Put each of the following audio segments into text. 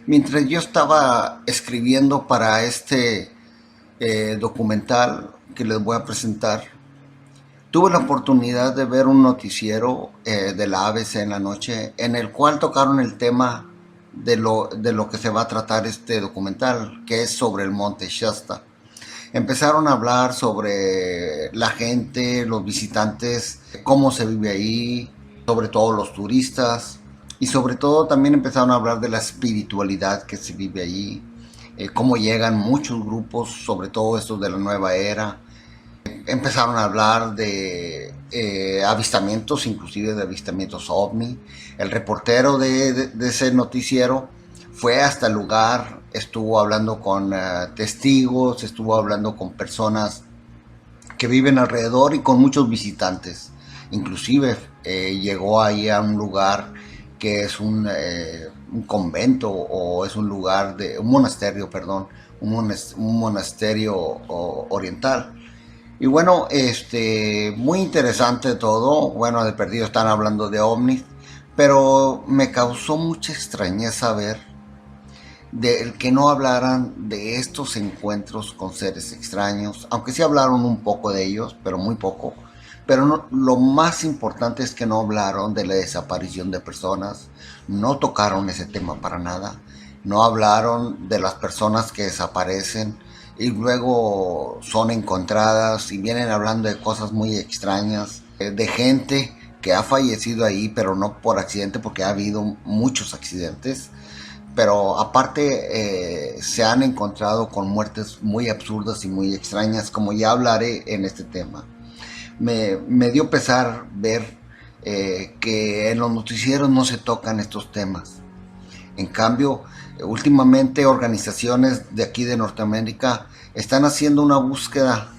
Mientras yo estaba escribiendo para este documental que les voy a presentar, tuve la oportunidad de ver un noticiero de la ABC en la noche en el cual tocaron el tema de lo que se va a tratar este documental, que es sobre el Monte Shasta. Empezaron a hablar sobre la gente, los visitantes, cómo se vive ahí, sobre todo los turistas, y sobre todo también empezaron a hablar de la espiritualidad que se vive allí, cómo llegan muchos grupos, sobre todo estos de la nueva era. Empezaron a hablar de avistamientos, inclusive de avistamientos ovni. El reportero de ese noticiero fue hasta el lugar, estuvo hablando con testigos, estuvo hablando con personas que viven alrededor y con muchos visitantes. Inclusive llegó ahí a un lugar que es un convento, o es un lugar de un monasterio, perdón, un monasterio oriental. Y bueno, muy interesante todo. Bueno, de perdido están hablando de ovnis, pero me causó mucha extrañeza ver de que no hablaran de estos encuentros con seres extraños, aunque sí hablaron un poco de ellos, pero muy poco. Pero lo más importante es que no hablaron de la desaparición de personas, no tocaron ese tema para nada, no hablaron de las personas que desaparecen y luego son encontradas y vienen hablando de cosas muy extrañas, de gente que ha fallecido ahí, pero no por accidente, porque ha habido muchos accidentes. Pero aparte se han encontrado con muertes muy absurdas y muy extrañas, como ya hablaré en este tema. Me dio pesar ver que en los noticieros no se tocan estos temas. En cambio, últimamente organizaciones de aquí de Norteamérica están haciendo una búsqueda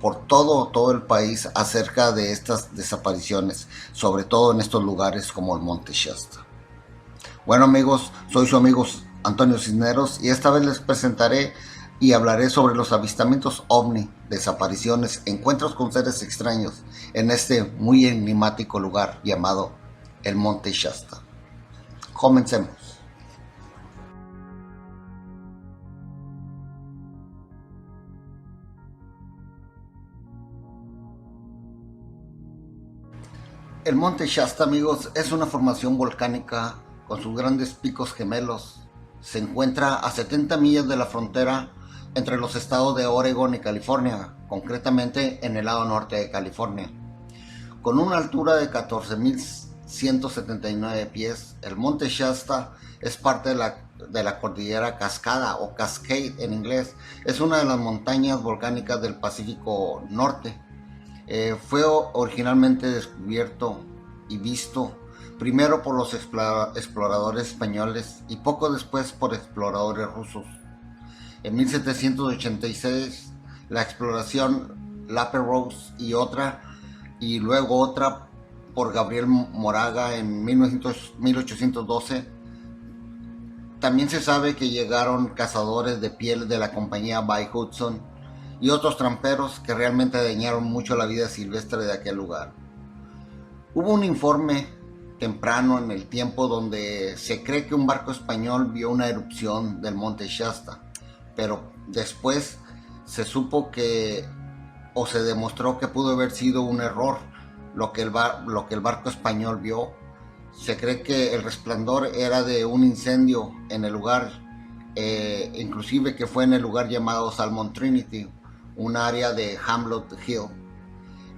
por todo el país acerca de estas desapariciones, sobre todo en estos lugares como el Monte Shasta. Bueno amigos, soy su amigo Antonio Cisneros y esta vez les presentaré y hablaré sobre los avistamientos ovni, desapariciones, encuentros con seres extraños en este muy enigmático lugar llamado el Monte Shasta. Comencemos. El Monte Shasta, amigos, es una formación volcánica con sus grandes picos gemelos. Se encuentra a 70 millas de la frontera entre los estados de Oregon y California, concretamente en el lado norte de California. Con una altura de 14.179 pies, el Monte Shasta es parte de la cordillera Cascada o Cascade en inglés. Es una de las montañas volcánicas del Pacífico Norte. Fue originalmente descubierto y visto primero por los exploradores españoles y poco después por exploradores rusos. En 1786 la exploración Lapérouse y luego otra por Gabriel Moraga en 1812. También se sabe que llegaron cazadores de piel de la compañía By Hudson y otros tramperos que realmente dañaron mucho la vida silvestre de aquel lugar. Hubo un informe temprano en el tiempo donde se cree que un barco español vio una erupción del Monte Shasta, pero después se supo que, o se demostró que pudo haber sido un error lo que el barco español vio. Se cree que el resplandor era de un incendio en el lugar, inclusive que fue en el lugar llamado Salmon Trinity, un área de Hamlet Hill.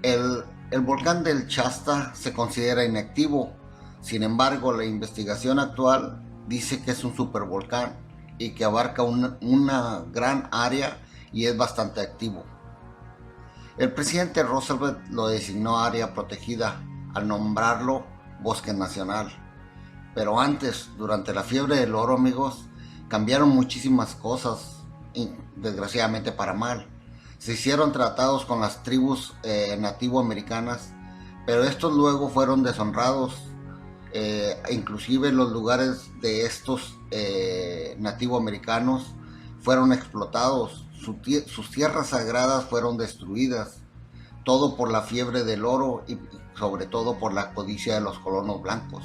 El volcán del Shasta se considera inactivo, sin embargo la investigación actual dice que es un supervolcán y que abarca una gran área y es bastante activo. El presidente Roosevelt lo designó área protegida al nombrarlo Bosque Nacional. Pero antes, durante la fiebre del oro, amigos, cambiaron muchísimas cosas, y desgraciadamente para mal. Se hicieron tratados con las tribus nativoamericanas, pero estos luego fueron deshonrados. Inclusive los lugares de estos nativoamericanos fueron explotados, sus tierras sagradas fueron destruidas, todo por la fiebre del oro y sobre todo por la codicia de los colonos blancos.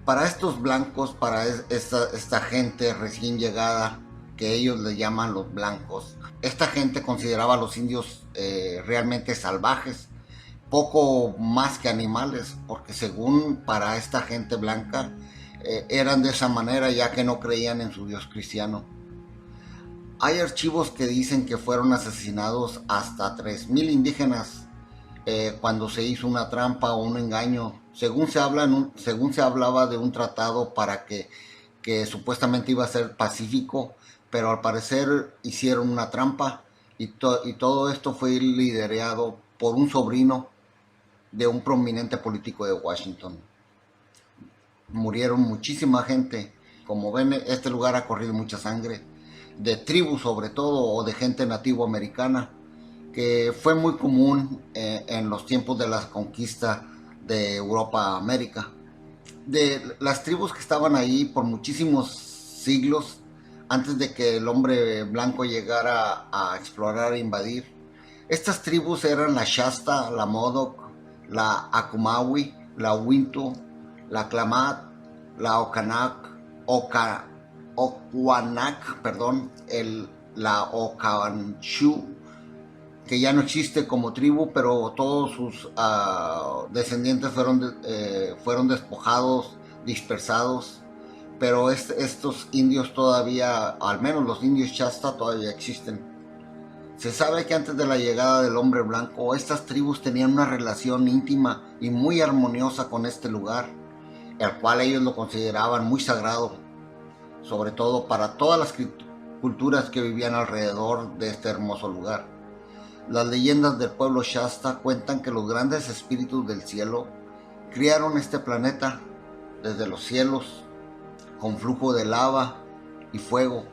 Para estos blancos, para esta gente recién llegada, que ellos le llaman los blancos, esta gente consideraba a los indios realmente salvajes, poco más que animales, porque según para esta gente blanca eran de esa manera ya que no creían en su Dios cristiano. Hay archivos que dicen que fueron asesinados hasta 3.000 indígenas cuando se hizo una trampa o un engaño. Según se hablaba de un tratado para que supuestamente iba a ser pacífico, pero al parecer hicieron una trampa y todo esto fue liderado por un sobrino de un prominente político de Washington. Murieron muchísima gente. Como ven, este lugar ha corrido mucha sangre, de tribus sobre todo, o de gente nativo americana, que fue muy común en los tiempos de la conquista de Europa a América. De las tribus que estaban ahí por muchísimos siglos, antes de que el hombre blanco llegara a explorar e invadir. Estas tribus eran la Shasta, la Modoc, la Akumawi, la Wintu, la Klamath, la Okwanak, perdón, la Okanchu, que ya no existe como tribu, pero todos sus descendientes fueron despojados, dispersados. Pero estos indios todavía, al menos los indios Shasta, todavía existen. Se sabe que antes de la llegada del hombre blanco, estas tribus tenían una relación íntima y muy armoniosa con este lugar, el cual ellos lo consideraban muy sagrado, sobre todo para todas las culturas que vivían alrededor de este hermoso lugar. Las leyendas del pueblo Shasta cuentan que los grandes espíritus del cielo criaron este planeta desde los cielos con flujo de lava y fuego,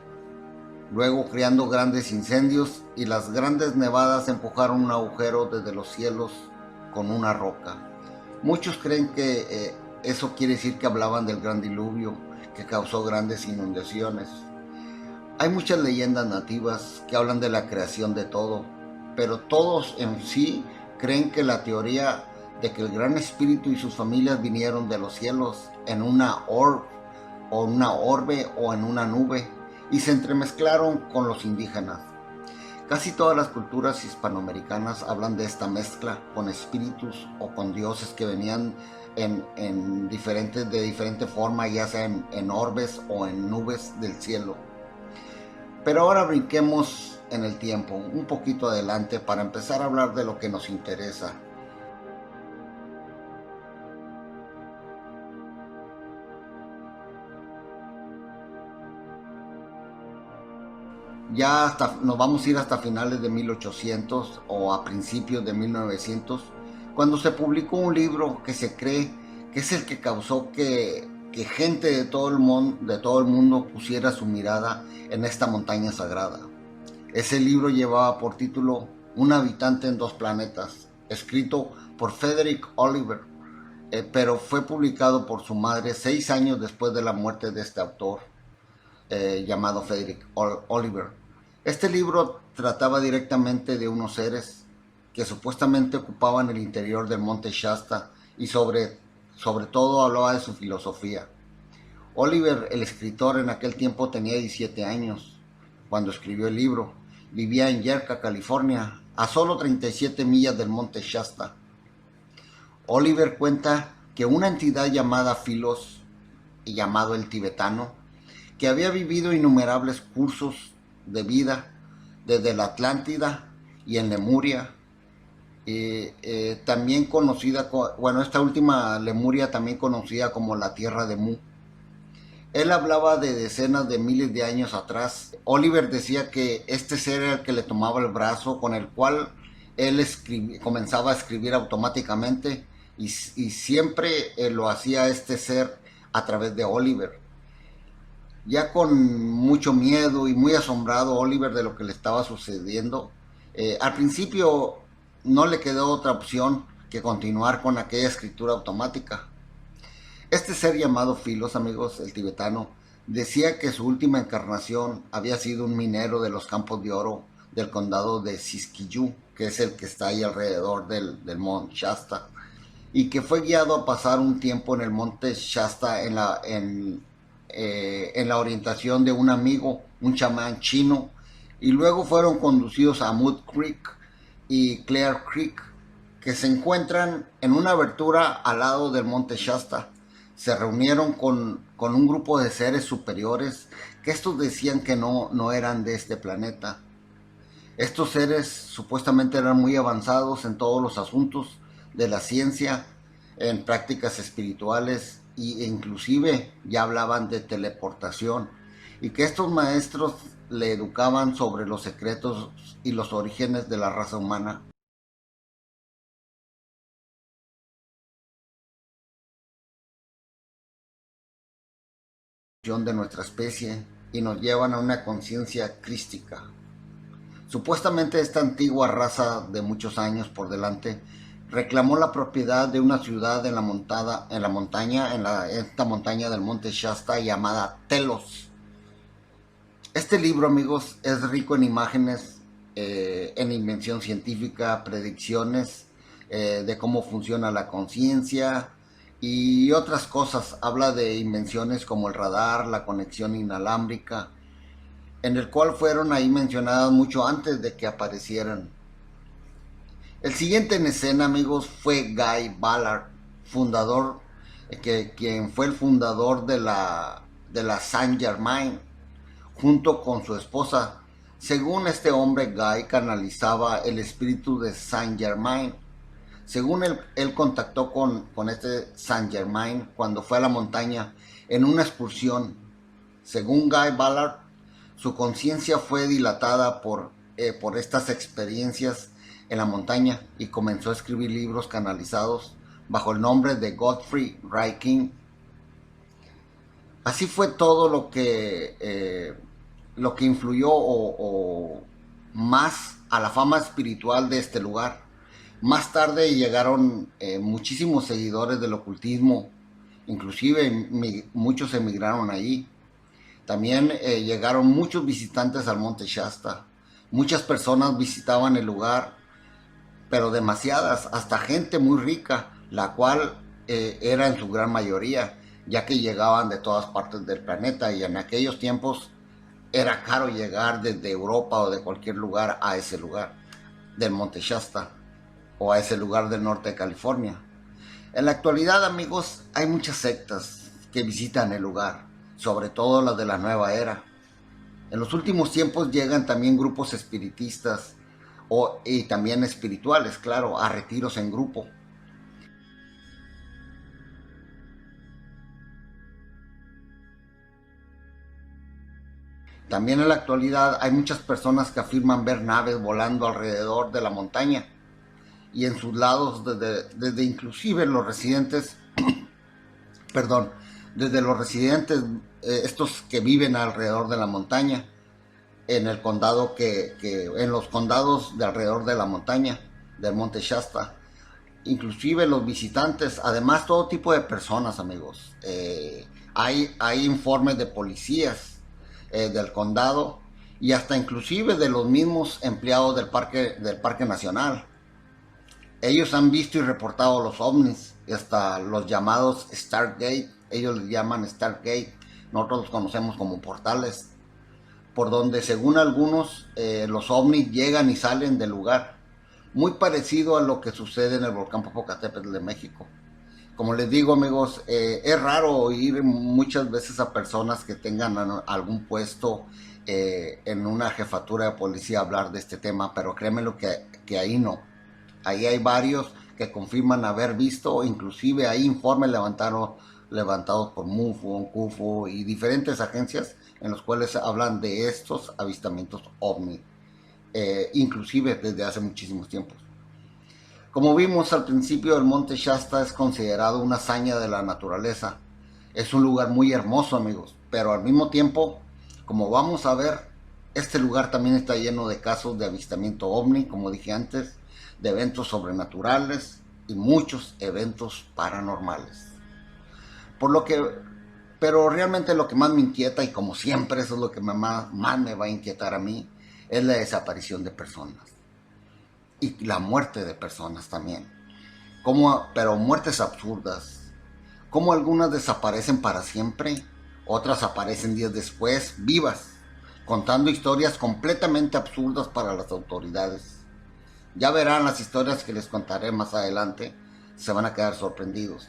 luego creando grandes incendios, y las grandes nevadas empujaron un agujero desde los cielos con una roca. Muchos creen que eso quiere decir que hablaban del gran diluvio que causó grandes inundaciones. Hay muchas leyendas nativas que hablan de la creación de todo, pero todos en sí creen que la teoría de que el gran espíritu y sus familias vinieron de los cielos en una orbe o en una nube y se entremezclaron con los indígenas. Casi todas las culturas hispanoamericanas hablan de esta mezcla con espíritus o con dioses que venían de diferente forma, ya sea en orbes o en nubes del cielo. Pero ahora brinquemos en el tiempo, un poquito adelante, para empezar a hablar de lo que nos interesa. Nos vamos a ir hasta finales de 1800 o a principios de 1900, cuando se publicó un libro que se cree que es el que causó que gente de todo el mundo pusiera su mirada en esta montaña sagrada. Ese libro llevaba por título Un habitante en dos planetas, escrito por Frederick Oliver, pero fue publicado por su madre 6 años después de la muerte de este autor, llamado Frederick Oliver. Este libro trataba directamente de unos seres que supuestamente ocupaban el interior del monte Shasta y sobre todo hablaba de su filosofía. Oliver, el escritor, en aquel tiempo tenía 17 años cuando escribió el libro. Vivía en Yerka, California, a solo 37 millas del monte Shasta. Oliver cuenta que una entidad llamada Philos, y llamado el tibetano, que había vivido innumerables cursos de vida desde la Atlántida y en Lemuria, también conocida, esta última Lemuria también conocida como la Tierra de Mu. Él hablaba de decenas de miles de años atrás. Oliver decía que este ser era el que le tomaba el brazo, con el cual él comenzaba a escribir automáticamente, y siempre lo hacía este ser a través de Oliver. Ya con mucho miedo y muy asombrado Oliver de lo que le estaba sucediendo, al principio no le quedó otra opción que continuar con aquella escritura automática. Este ser llamado Philos, amigos, el tibetano, decía que su última encarnación había sido un minero de los campos de oro del condado de Siskiyou, que es el que está ahí alrededor del Mont Shasta. y que fue guiado a pasar un tiempo en el monte Shasta en la orientación de un amigo, un chamán chino, y luego fueron conducidos a Mud Creek y Clear Creek, que se encuentran en una abertura al lado del monte Shasta. Se reunieron con un grupo de seres superiores que estos decían que no eran de este planeta. Estos seres supuestamente eran muy avanzados en todos los asuntos de la ciencia, en prácticas espirituales e inclusive ya hablaban de teleportación, y que estos maestros le educaban sobre los secretos y los orígenes de la raza humana, de nuestra especie, y nos llevan a una conciencia crística. Supuestamente esta antigua raza de muchos años por delante reclamó la propiedad de una ciudad en la montaña, esta montaña del monte Shasta llamada Telos. Este libro, amigos, es rico en imágenes, en invención científica, predicciones de cómo funciona la conciencia y otras cosas. Habla de invenciones como el radar, la conexión inalámbrica, en el cual fueron ahí mencionadas mucho antes de que aparecieran. El siguiente en escena, amigos, fue Guy Ballard, fundador, quien fue el fundador de la Saint Germain, junto con su esposa. Según este hombre, Guy canalizaba el espíritu de Saint Germain. Según él contactó con este Saint Germain cuando fue a la montaña en una excursión. Según Guy Ballard, su conciencia fue dilatada por estas experiencias en la montaña y comenzó a escribir libros canalizados bajo el nombre de Godfrey Ray King. Así fue todo lo que influyó o más a la fama espiritual de este lugar. Más tarde llegaron muchísimos seguidores del ocultismo, inclusive muchos emigraron allí. También llegaron muchos visitantes al monte Shasta. Muchas personas visitaban el lugar, pero demasiadas, hasta gente muy rica, la cual era en su gran mayoría, ya que llegaban de todas partes del planeta y en aquellos tiempos era caro llegar desde Europa o de cualquier lugar a ese lugar del monte Shasta o a ese lugar del norte de California. En la actualidad, amigos, hay muchas sectas que visitan el lugar, sobre todo las de la nueva era. En los últimos tiempos llegan también grupos espiritistas y también espirituales, claro, a retiros en grupo. También en la actualidad hay muchas personas que afirman ver naves volando alrededor de la montaña y en sus lados, desde inclusive los residentes, perdón, desde los residentes, estos que viven alrededor de la montaña, en el condado en los condados de alrededor de la montaña, del monte Shasta, inclusive los visitantes, además todo tipo de personas, amigos. Hay informes de policías del condado y hasta inclusive de los mismos empleados del parque nacional. Ellos han visto y reportado los ovnis y hasta los llamados Stargate. Ellos les llaman Stargate, nosotros los conocemos como portales, por donde según algunos los ovnis llegan y salen del lugar, muy parecido a lo que sucede en el volcán Popocatépetl de México. Como les digo, amigos, es raro oír muchas veces a personas que tengan algún puesto en una jefatura de policía hablar de este tema, pero créeme lo que ahí no. Ahí hay varios que confirman haber visto, inclusive hay informes levantados por MUFO, CUFO y diferentes agencias en los cuales hablan de estos avistamientos ovni, inclusive desde hace muchísimos tiempos. Como vimos al principio, el monte Shasta es considerado una hazaña de la naturaleza. Es un lugar muy hermoso, amigos, pero al mismo tiempo, como vamos a ver, este lugar también está lleno de casos de avistamiento ovni, como dije antes, de eventos sobrenaturales y muchos eventos paranormales. Por lo que, pero realmente lo que más me inquieta, y como siempre eso es lo que más me va a inquietar a mí, es la desaparición de personas y la muerte de personas también. pero muertes absurdas. Como algunas desaparecen para siempre, otras aparecen días después, vivas, contando historias completamente absurdas para las autoridades. Ya verán las historias que les contaré más adelante, se van a quedar sorprendidos.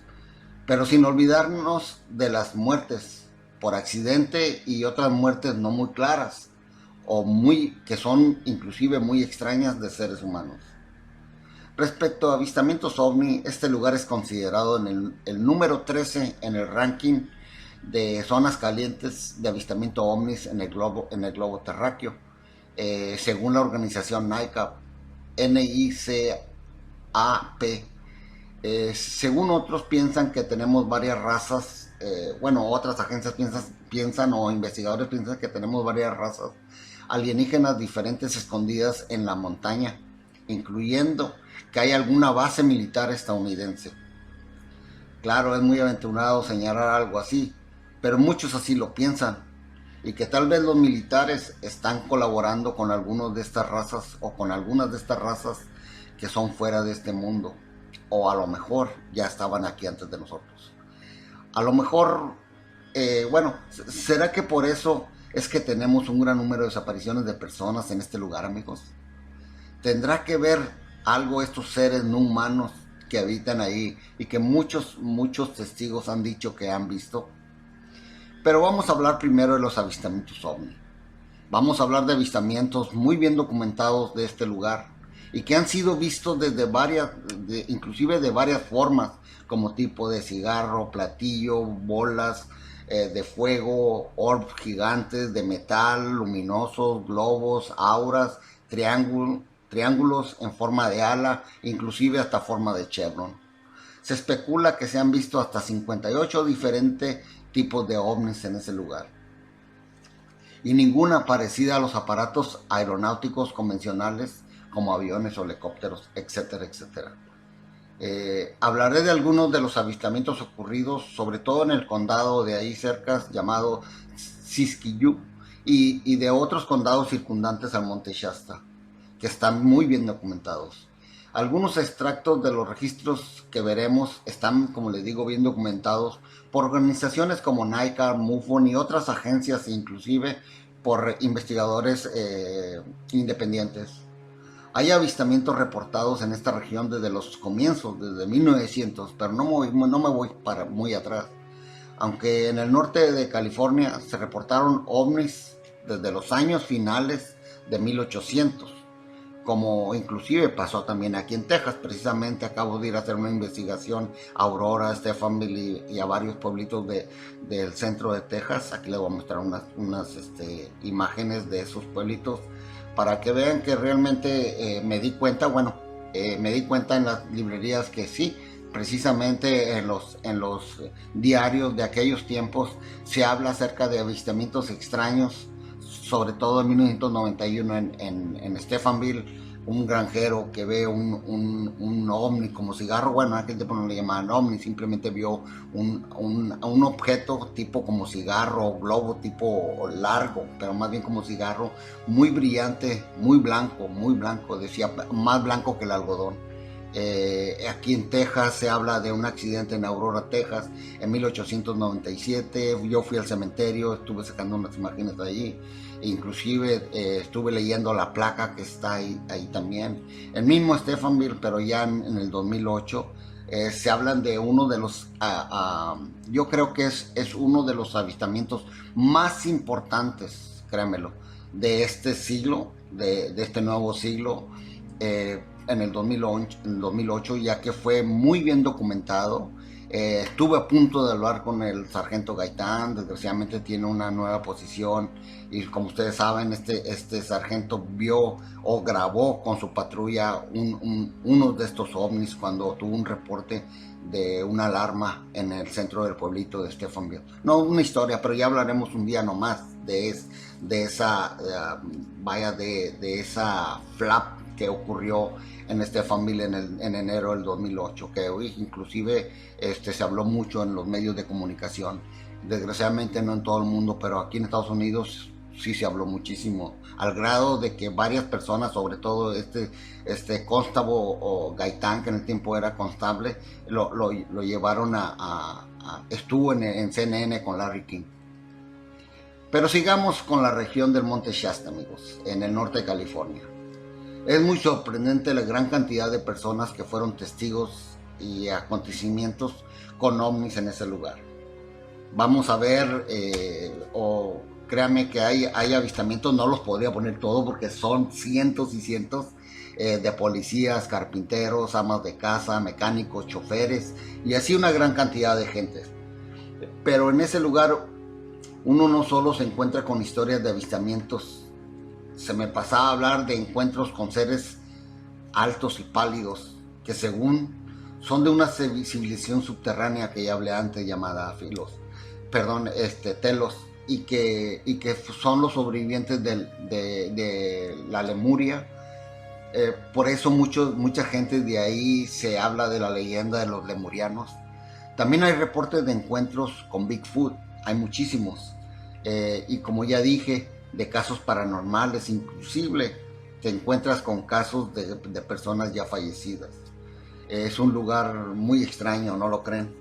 Pero sin olvidarnos de las muertes por accidente y otras muertes no muy claras, o que son inclusive muy extrañas de seres humanos. Respecto a avistamientos ovni, este lugar es considerado en el número 13 en el ranking de zonas calientes de avistamiento ovnis en el globo terráqueo, según la organización NICAP, NICAP. Según otros piensan que tenemos varias razas, otras agencias piensan o investigadores piensan que tenemos varias razas alienígenas diferentes escondidas en la montaña, incluyendo que hay alguna base militar estadounidense. Claro, es muy aventurado señalar algo así, pero muchos así lo piensan, y que tal vez los militares están colaborando con algunas de estas razas o con algunas de estas razas que son fuera de este mundo, o a lo mejor ya estaban aquí antes de nosotros. A lo mejor, ¿será que por eso es que tenemos un gran número de desapariciones de personas en este lugar, amigos? ¿Tendrá que ver algo estos seres no humanos que habitan ahí y que muchos testigos han dicho que han visto? Pero vamos a hablar primero de los avistamientos ovni. Vamos a hablar de avistamientos muy bien documentados de este lugar y que han sido vistos desde inclusive de varias formas, como tipo de cigarro, platillo, bolas de fuego, orbs gigantes de metal, luminosos, globos, auras, triángulos en forma de ala, inclusive hasta forma de chevron. Se especula que se han visto hasta 58 diferentes tipos de ovnis en ese lugar, y ninguna parecida a los aparatos aeronáuticos convencionales como aviones o helicópteros, etcétera, etcétera. Hablaré de algunos de los avistamientos ocurridos, sobre todo en el condado de ahí cerca, llamado Siskiyou, y de otros condados circundantes al monte Shasta, que están muy bien documentados. Algunos extractos de los registros que veremos están, como les digo, bien documentados por organizaciones como NICAR, MUFON y otras agencias, inclusive por investigadores independientes. Hay avistamientos reportados en esta región desde los comienzos, desde 1900, pero no me voy para muy atrás. Aunque en el norte de California se reportaron ovnis desde los años finales de 1800. Como inclusive pasó también aquí en Texas. Precisamente acabo de ir a hacer una investigación a Aurora, Stephenville y a varios pueblitos del centro de Texas. Aquí les voy a mostrar unas imágenes de esos pueblitos para que vean que realmente me di cuenta en las librerías que sí, precisamente en los diarios de aquellos tiempos se habla acerca de avistamientos extraños, sobre todo en 1991 en Stephenville, un granjero que ve un ovni como cigarro. Bueno, en aquel tiempo no le llamaban ovni, simplemente vio un objeto tipo como cigarro, globo tipo largo, pero más bien como cigarro, muy brillante, muy blanco, decía, más blanco que el algodón. Aquí en Texas se habla de un accidente en Aurora, Texas, en 1897. Yo fui al cementerio, estuve sacando unas imágenes de allí, inclusive estuve leyendo la placa que está ahí también. El mismo Stephenville, pero ya en el 2008, se hablan de uno de los, yo creo que es uno de los avistamientos más importantes, créanmelo, de este siglo, de este nuevo siglo. En el 2008, ya que fue muy bien documentado. Estuve a punto de hablar con el sargento Gaitán, desgraciadamente tiene una nueva posición y como ustedes saben, este sargento vio o grabó con su patrulla uno de estos ovnis cuando tuvo un reporte de una alarma en el centro del pueblito de Stephenville. No una historia, pero ya hablaremos un día nomás de esa flap que ocurrió en Stephenville en enero del 2008, que hoy inclusive se habló mucho en los medios de comunicación. Desgraciadamente no en todo el mundo, pero aquí en Estados Unidos sí se habló muchísimo, al grado de que varias personas, sobre todo este constable o Gaitán, que en el tiempo era constable, lo llevaron estuvo en CNN con Larry King. Pero sigamos con la región del Monte Shasta, amigos, en el norte de California. Es muy sorprendente la gran cantidad de personas que fueron testigos y acontecimientos con ovnis en ese lugar. Vamos a ver, créanme que hay avistamientos, no los podría poner todos porque son cientos y cientos de policías, carpinteros, amas de casa, mecánicos, choferes y así una gran cantidad de gente. Pero en ese lugar uno no solo se encuentra con historias de avistamientos, se me pasaba a hablar de encuentros con seres altos y pálidos que según son de una civilización subterránea que ya hablé antes llamada Telos, y que son los sobrevivientes de la Lemuria. Por eso mucha gente de ahí se habla de la leyenda de los lemurianos. También hay reportes de encuentros con Bigfoot, hay muchísimos, y como ya dije, de casos paranormales, inclusive te encuentras con casos de personas ya fallecidas. Es un lugar muy extraño, ¿no lo creen?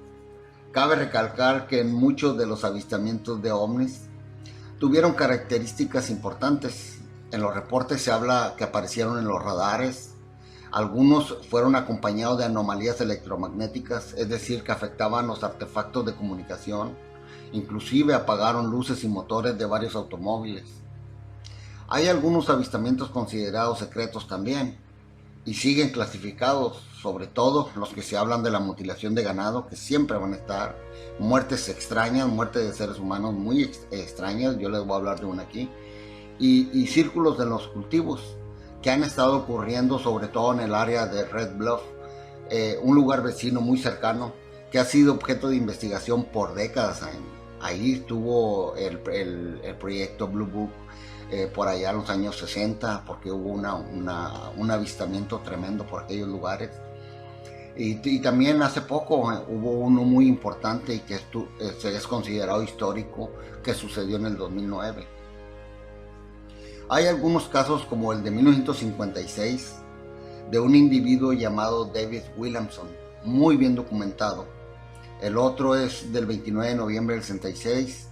Cabe recalcar que en muchos de los avistamientos de ovnis tuvieron características importantes. En los reportes se habla que aparecieron en los radares. Algunos fueron acompañados de anomalías electromagnéticas, es decir, que afectaban los artefactos de comunicación. Inclusive apagaron luces y motores de varios automóviles. Hay algunos avistamientos considerados secretos también y siguen clasificados, sobre todo los que se hablan de la mutilación de ganado, que siempre van a estar, muertes extrañas, muertes de seres humanos muy extrañas, yo les voy a hablar de una aquí, y círculos de los cultivos que han estado ocurriendo sobre todo en el área de Red Bluff, un lugar vecino muy cercano que ha sido objeto de investigación por décadas. Ahí estuvo el proyecto Blue Book por allá en los años 60, porque hubo un avistamiento tremendo por aquellos lugares. Y también hace poco hubo uno muy importante y que es considerado histórico, que sucedió en el 2009. Hay algunos casos como el de 1956 de un individuo llamado David Williamson, muy bien documentado. El otro es del 29 de noviembre del 66,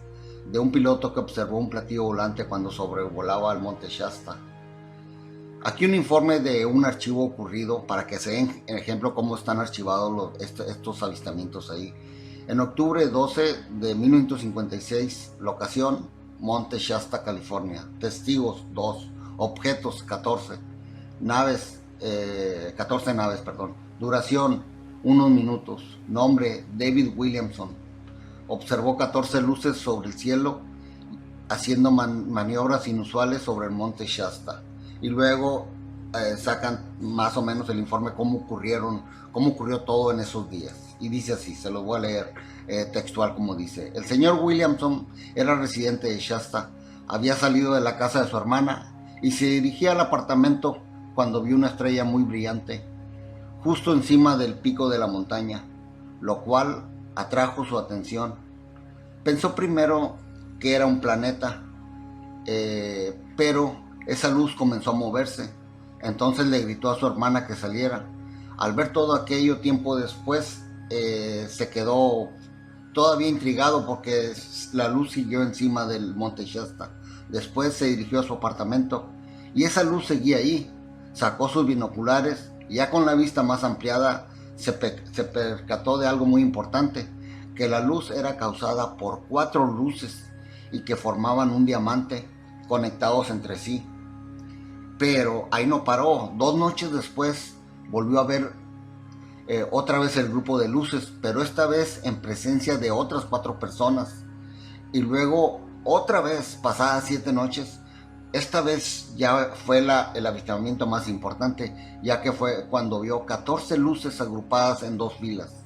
de un piloto que observó un platillo volante cuando sobrevolaba el Monte Shasta. Aquí un informe de un archivo ocurrido para que se den ejemplo cómo están archivados estos avistamientos ahí. En octubre 12 de 1956, locación Monte Shasta, California. Testigos 2, objetos 14 naves. Duración 1 minutos. Nombre David Williamson. Observó 14 luces sobre el cielo haciendo maniobras inusuales sobre el Monte Shasta. Y luego sacan más o menos el informe cómo ocurrió todo en esos días. Y dice así, se los voy a leer textual como dice. El señor Williamson era residente de Shasta, había salido de la casa de su hermana y se dirigía al apartamento cuando vio una estrella muy brillante justo encima del pico de la montaña, lo cual atrajo su atención. Pensó primero que era un planeta, pero esa luz comenzó a moverse. Entonces le gritó a su hermana que saliera. Al ver todo aquello tiempo después, se quedó todavía intrigado porque la luz siguió encima del Monte Shasta. Después se dirigió a su apartamento y esa luz seguía ahí. Sacó sus binoculares y ya con la vista más ampliada se percató de algo muy importante, que la luz era causada por 4 luces y que formaban un diamante conectados entre sí. Pero ahí no paró. 2 noches después volvió a ver otra vez el grupo de luces, pero esta vez en presencia de otras 4 personas. Y luego otra vez, pasadas 7 noches, esta vez ya fue el avistamiento más importante, ya que fue cuando vio 14 luces agrupadas en 2 filas.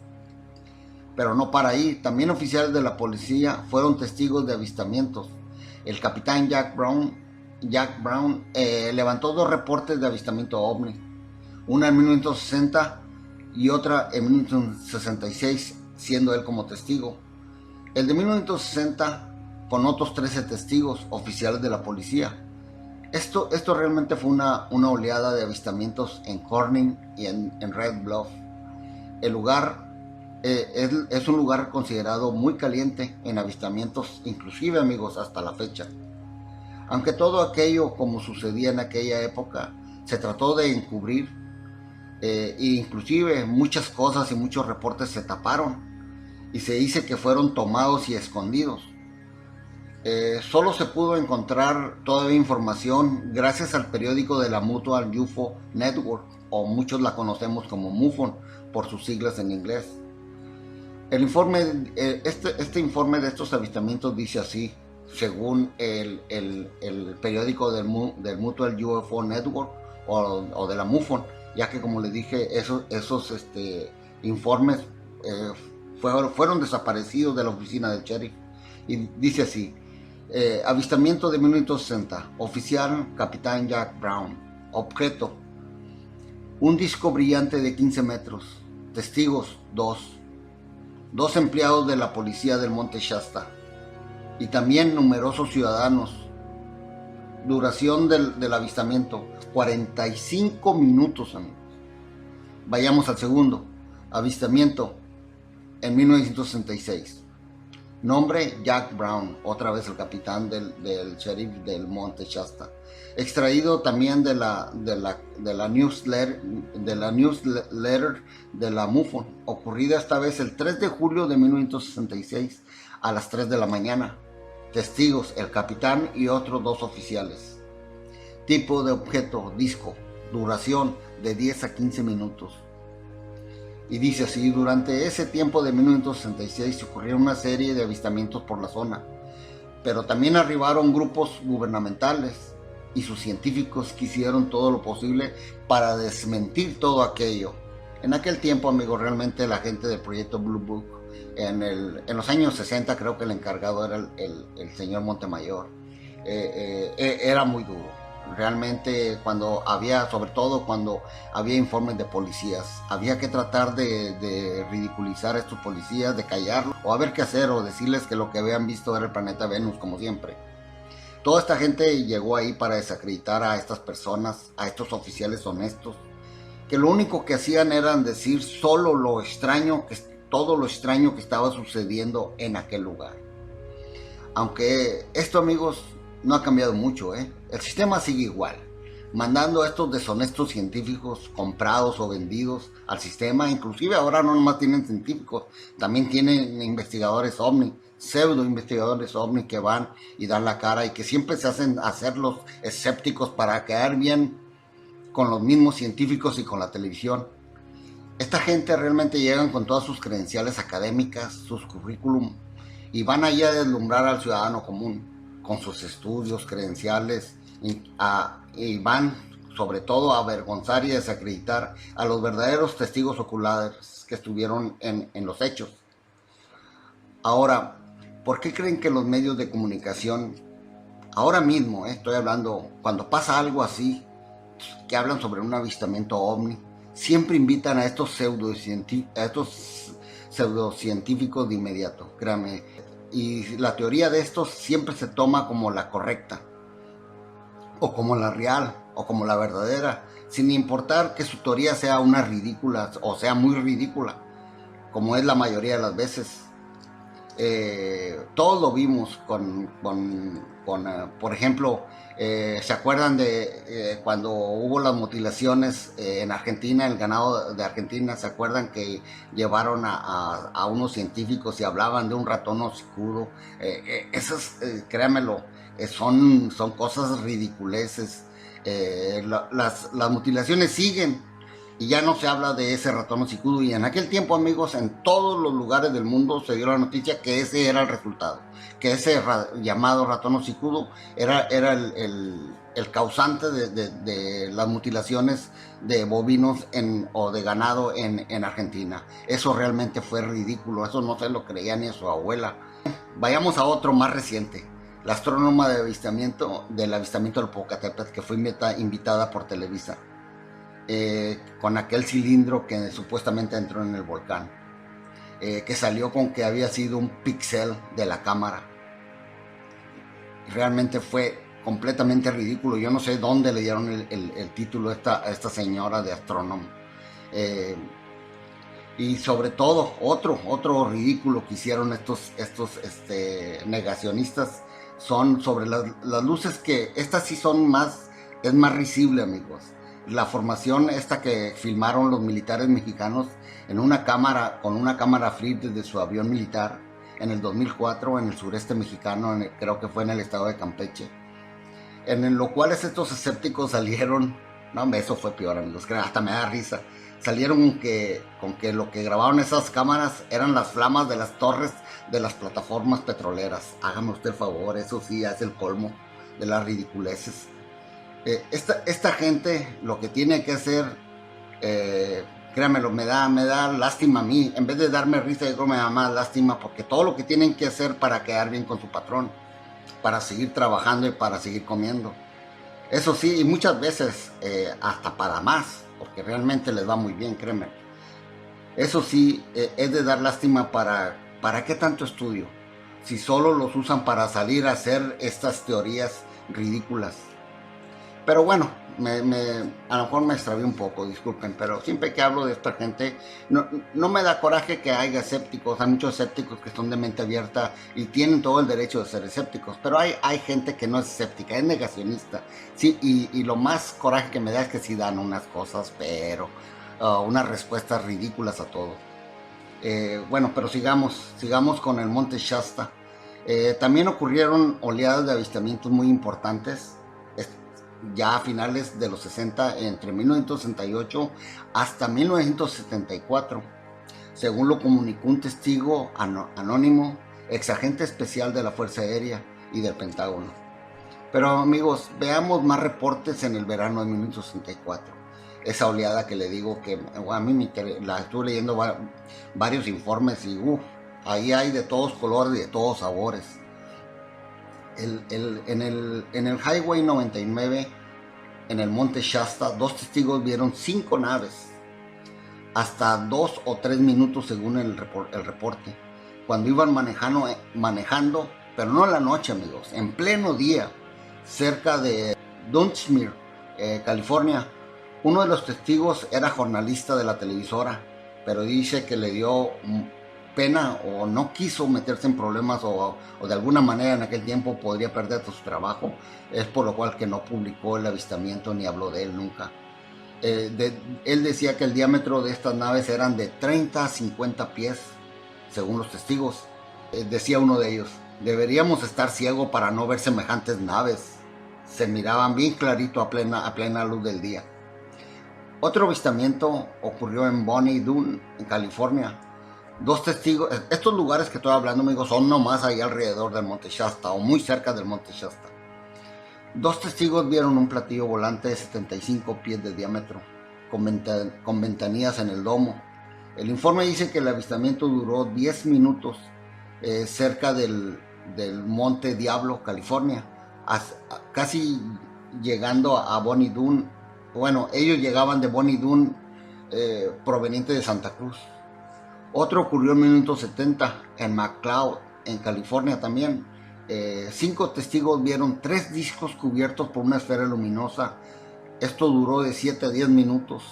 Pero no para ahí, también oficiales de la policía fueron testigos de avistamientos. El capitán Jack Brown levantó 2 reportes de avistamiento ovni, una en 1960 y otra en 1966, siendo él como testigo. El de 1960 con otros 13 testigos oficiales de la policía. Esto realmente fue una oleada de avistamientos en Corning y en Red Bluff. El lugar es un lugar considerado muy caliente en avistamientos, inclusive, amigos, hasta la fecha. Aunque todo aquello, como sucedía en aquella época, se trató de encubrir, e inclusive muchas cosas y muchos reportes se taparon y se dice que fueron tomados y escondidos. Solo se pudo encontrar todavía información gracias al periódico de la Mutual UFO Network, o muchos la conocemos como MUFON por sus siglas en inglés. El informe, este informe de estos avistamientos dice así, según el periódico del Mutual UFO Network o de la MUFON, ya que, como les dije, esos informes fueron desaparecidos de la oficina del sheriff. Y dice así: avistamiento de 1960, oficial capitán Jack Brown, objeto, un disco brillante de 15 metros, testigos 2 empleados de la policía del Monte Shasta y también numerosos ciudadanos. Duración del avistamiento, 45 minutos, amigos. Vayamos al segundo, avistamiento en 1966. Nombre: Jack Brown, otra vez el capitán del sheriff del Monte Shasta. Extraído también de la newsletter de la MUFON, ocurrida esta vez el 3 de julio de 1966 a las 3 de la mañana. Testigos: el capitán y otros 2 oficiales. Tipo de objeto: disco. Duración: de 10 a 15 minutos. Y dice así: durante ese tiempo de 1966 ocurrieron una serie de avistamientos por la zona, pero también arribaron grupos gubernamentales y sus científicos que hicieron todo lo posible para desmentir todo aquello. En aquel tiempo, amigos, realmente la gente del proyecto Blue Book, en los años 60, creo que el encargado era el señor Montemayor. Era muy duro. Realmente, sobre todo cuando había informes de policías, había que tratar de ridiculizar a estos policías, de callarlos, o a ver qué hacer, o decirles que lo que habían visto era el planeta Venus, como siempre. Toda esta gente llegó ahí para desacreditar a estas personas, a estos oficiales honestos, que lo único que hacían era decir solo todo lo extraño que estaba sucediendo en aquel lugar. Aunque esto, amigos, no ha cambiado mucho, El sistema sigue igual, mandando a estos deshonestos científicos comprados o vendidos al sistema. Inclusive ahora no nomás tienen científicos, también tienen investigadores OVNI, pseudo investigadores OVNI, que van y dan la cara y que siempre se hacen hacer los escépticos para quedar bien con los mismos científicos y con la televisión. Esta gente realmente llegan con todas sus credenciales académicas, sus currículum, y van allí a deslumbrar al ciudadano común con sus estudios, credenciales, y van sobre todo a avergonzar y desacreditar a los verdaderos testigos oculares que estuvieron en los hechos. Ahora, ¿por qué creen que los medios de comunicación, ahora mismo, estoy hablando, cuando pasa algo así, que hablan sobre un avistamiento ovni, siempre invitan a estos pseudocientíficos de inmediato? Créanme. Y la teoría de estos siempre se toma como la correcta, o como la real, o como la verdadera, sin importar que su teoría sea una ridícula, o sea muy ridícula, como es la mayoría de las veces. Todos lo vimos por ejemplo, ¿se acuerdan de cuando hubo las mutilaciones en Argentina, el ganado de Argentina? ¿Se acuerdan que llevaron a unos científicos y hablaban de un ratón hocicudo? Esas, créanmelo, son cosas ridiculeces. Las mutilaciones siguen y ya no se habla de ese ratón hocicudo. Y en aquel tiempo, amigos, en todos los lugares del mundo se dio la noticia que ese era el resultado, que ese llamado ratón hocicudo era el causante de las mutilaciones de bovinos o de ganado en Argentina. Eso realmente fue ridículo, eso no se lo creía ni a su abuela. Vayamos a otro más reciente. La astrónoma del avistamiento del Popocatépetl, que fue invitada por Televisa, con aquel cilindro que supuestamente entró en el volcán, que salió con que había sido un píxel de la cámara. Realmente fue completamente ridículo. Yo no sé dónde le dieron el título a esta señora de astrónomo. Eh, y sobre todo, otro ridículo que hicieron estos negacionistas son sobre las luces, que estas sí son más, es más risible, amigos. La formación esta que filmaron los militares mexicanos en una cámara, con una cámara flip desde su avión militar en el 2004 en el sureste mexicano, creo que fue en el estado de Campeche, en lo cual estos escépticos salieron, no, eso fue peor, amigos, que hasta me da risa, salieron con que lo que grabaron esas cámaras eran las flamas de las torres de las plataformas petroleras. Hágame usted el favor, eso sí es el colmo de las ridiculeces. Esta gente lo que tiene que hacer, créanmelo, me da lástima a mí. En vez de darme risa, yo creo que me da más lástima, porque todo lo que tienen que hacer para quedar bien con su patrón, para seguir trabajando y para seguir comiendo. Eso sí, y muchas veces hasta para más, porque realmente les va muy bien, créeme. Eso sí, es de dar lástima. ¿Para qué tanto estudio? Si solo los usan para salir a hacer estas teorías ridículas. Pero bueno, a lo mejor me extraví un poco, disculpen, pero siempre que hablo de esta gente, no me da coraje que haya escépticos. Hay muchos escépticos que son de mente abierta y tienen todo el derecho de ser escépticos, pero hay gente que no es escéptica, es negacionista. Sí, y lo más coraje que me da es que sí dan unas cosas, pero unas respuestas ridículas a todo. Bueno, pero sigamos con el Monte Shasta. También ocurrieron oleadas de avistamientos muy importantes ya a finales de los 60, entre 1968 hasta 1974, según lo comunicó un testigo anónimo, exagente especial de la Fuerza Aérea y del Pentágono. Pero amigos, veamos más reportes en el verano de 1964. Esa oleada que le digo que a mí la estuve leyendo varios informes y ahí hay de todos colores y de todos sabores. En el Highway 99, en el Monte Shasta, dos testigos vieron 5 naves, hasta 2 o 3 minutos según el reporte, cuando iban manejando, pero no en la noche, amigos, en pleno día, cerca de Dunsmuir, California. Uno de los testigos era jornalista de la televisora, pero dice que le dio pena o no quiso meterse en problemas o de alguna manera en aquel tiempo podría perder su trabajo. Es por lo cual que no publicó el avistamiento ni habló de él nunca. Él decía que el diámetro de estas naves eran de 30 a 50 pies, según los testigos. Decía uno de ellos: deberíamos estar ciegos para no ver semejantes naves. Se miraban bien clarito a plena luz del día. Otro avistamiento ocurrió en Bonnie Doon, en California. Dos testigos, estos lugares que estoy hablando, amigos, son nomás ahí alrededor del Monte Shasta o muy cerca del Monte Shasta. Dos testigos vieron un platillo volante de 75 pies de diámetro, con ventanillas en el domo. El informe dice que el avistamiento duró 10 minutos cerca del Monte Diablo, California, casi llegando a Bonnie Doon. Bueno, ellos llegaban de Bonnie Doon proveniente de Santa Cruz. Otro ocurrió en 1970 en McCloud, en California también. 5 testigos vieron 3 discos cubiertos por una esfera luminosa. Esto duró de 7 a 10 minutos.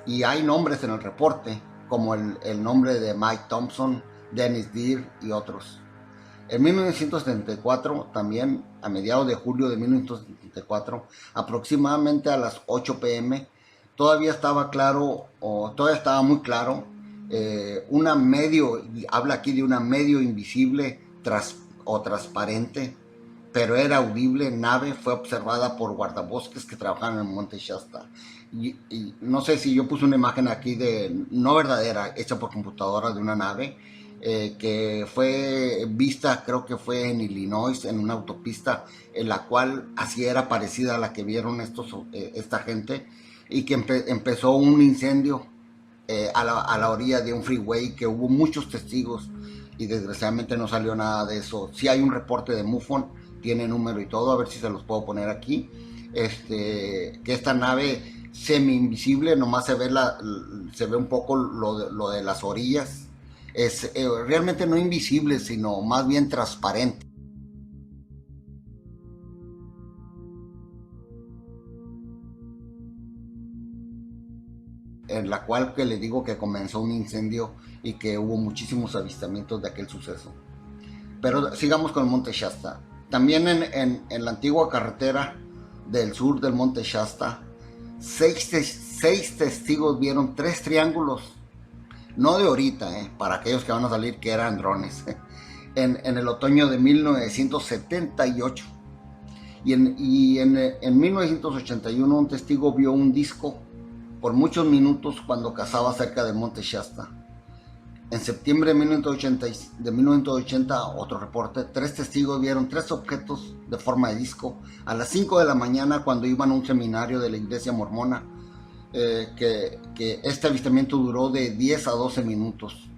Y hay nombres en el reporte, como el nombre de Mike Thompson, Dennis Deere y otros. En 1974, también a mediados de julio de 1974, aproximadamente a las 8 p.m., todavía estaba muy claro, habla aquí de una medio invisible o transparente, pero era audible nave, fue observada por guardabosques que trabajaban en el Monte Shasta. Y no sé si yo puse una imagen aquí no verdadera, hecha por computadora, de una nave que fue vista, creo que fue en Illinois, en una autopista, en la cual así era parecida a la que vieron esta gente, y que empezó un incendio a la orilla de un freeway, que hubo muchos testigos y desgraciadamente no salió nada de eso. Sí hay un reporte de MUFON, tiene número y todo, a ver si se los puedo poner aquí, que esta nave semi invisible, nomás se ve un poco lo de las orillas, es realmente no invisible, sino más bien transparente. en la cual que le digo que comenzó un incendio y que hubo muchísimos avistamientos de aquel suceso. Pero sigamos con el Monte Shasta. También en la antigua carretera del sur del Monte Shasta, seis testigos vieron tres triángulos, no de ahorita, para aquellos que van a salir que eran drones, en el otoño de 1978. Y en 1981 un testigo vio un disco por muchos minutos cuando cazaba cerca del Monte Shasta. En septiembre de 1980, otro reporte, tres testigos vieron tres objetos de forma de disco a las 5 de la mañana cuando iban a un seminario de la iglesia mormona, que este avistamiento duró de 10 a 12 minutos.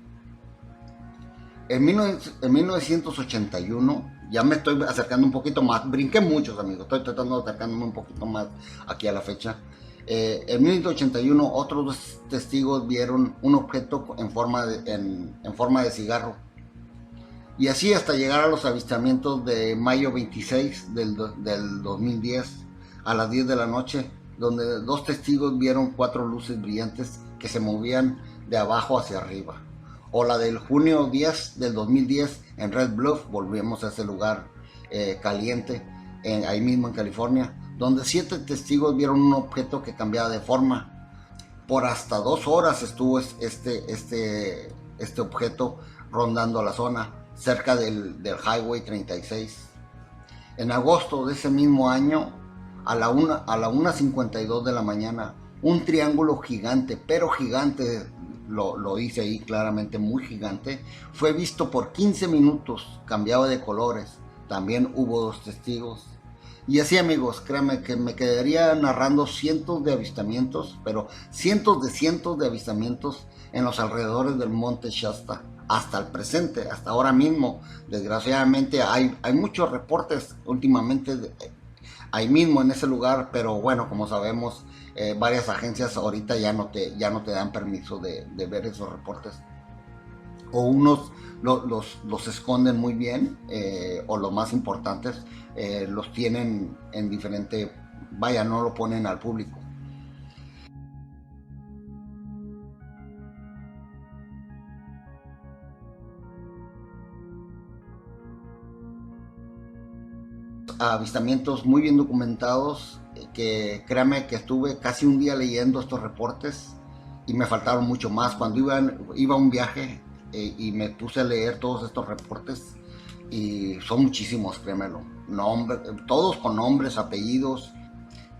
En 1981, ya me estoy acercando un poquito más, brinqué muchos amigos, estoy tratando de acercarme un poquito más aquí a la fecha. En 1981 otros dos testigos vieron un objeto en forma de cigarro. Y así hasta llegar a los avistamientos de mayo 26 del 2010 a las 10 de la noche, donde dos testigos vieron cuatro luces brillantes que se movían de abajo hacia arriba. O la del junio 10 del 2010 en Red Bluff, volvemos a ese lugar caliente, ahí mismo en California, donde 7 testigos vieron un objeto que cambiaba de forma. Por hasta 2 horas estuvo este objeto rondando la zona, cerca del Highway 36. En agosto de ese mismo año, a la 1:52 de la mañana, un triángulo gigante, pero gigante, lo dice ahí claramente, muy gigante, fue visto por 15 minutos, cambiaba de colores. También hubo 2 testigos. Y así amigos, créanme que me quedaría narrando cientos de avistamientos, pero cientos de avistamientos en los alrededores del Monte Shasta, hasta el presente, hasta ahora mismo. Desgraciadamente hay muchos reportes últimamente ahí mismo en ese lugar, pero bueno, como sabemos, varias agencias ahorita ya no te dan permiso de ver esos reportes. O unos los esconden muy bien, o los más importantes los tienen en diferente, vaya, no lo ponen al público. Avistamientos muy bien documentados, que créame que estuve casi un día leyendo estos reportes y me faltaron mucho más. Cuando iba a un viaje y me puse a leer todos estos reportes, y son muchísimos, créemelo, todos con nombres, apellidos,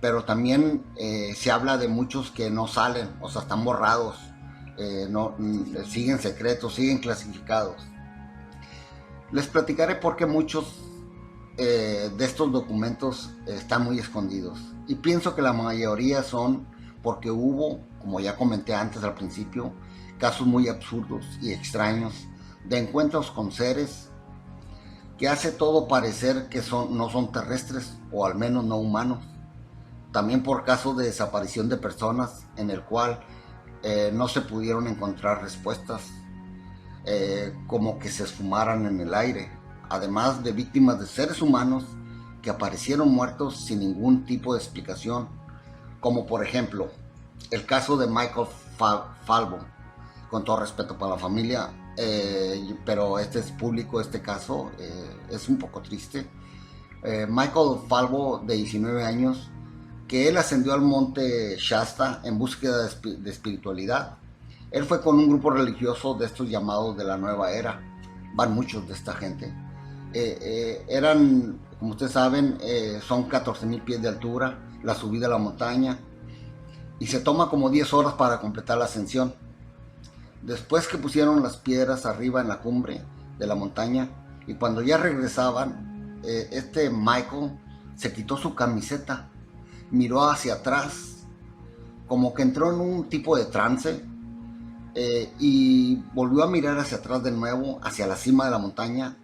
pero también se habla de muchos que no salen, o sea, están borrados, siguen secretos, siguen clasificados. Les platicaré por qué muchos de estos documentos están muy escondidos, y pienso que la mayoría son porque hubo, como ya comenté antes al principio, casos muy absurdos y extraños de encuentros con seres que hace todo parecer que no son terrestres, o al menos no humanos. También por casos de desaparición de personas en el cual no se pudieron encontrar respuestas, como que se esfumaran en el aire. Además de víctimas de seres humanos que aparecieron muertos sin ningún tipo de explicación, como por ejemplo el caso de Michael Falvo. Con todo respeto para la familia, pero este es público, este caso es un poco triste. Michael Falvo, de 19 años, que él ascendió al monte Shasta en búsqueda de espiritualidad. Él fue con un grupo religioso de estos llamados de la nueva era. Van muchos de esta gente. Eran, como ustedes saben, son 14,000 pies de altura la subida a la montaña, y se toma como 10 horas para completar la ascensión. Después que pusieron las piedras arriba en la cumbre de la montaña, y cuando ya regresaban, Michael se quitó su camiseta, miró hacia atrás, como que entró en un tipo de trance, y volvió a mirar hacia atrás de nuevo, hacia la cima de la montaña.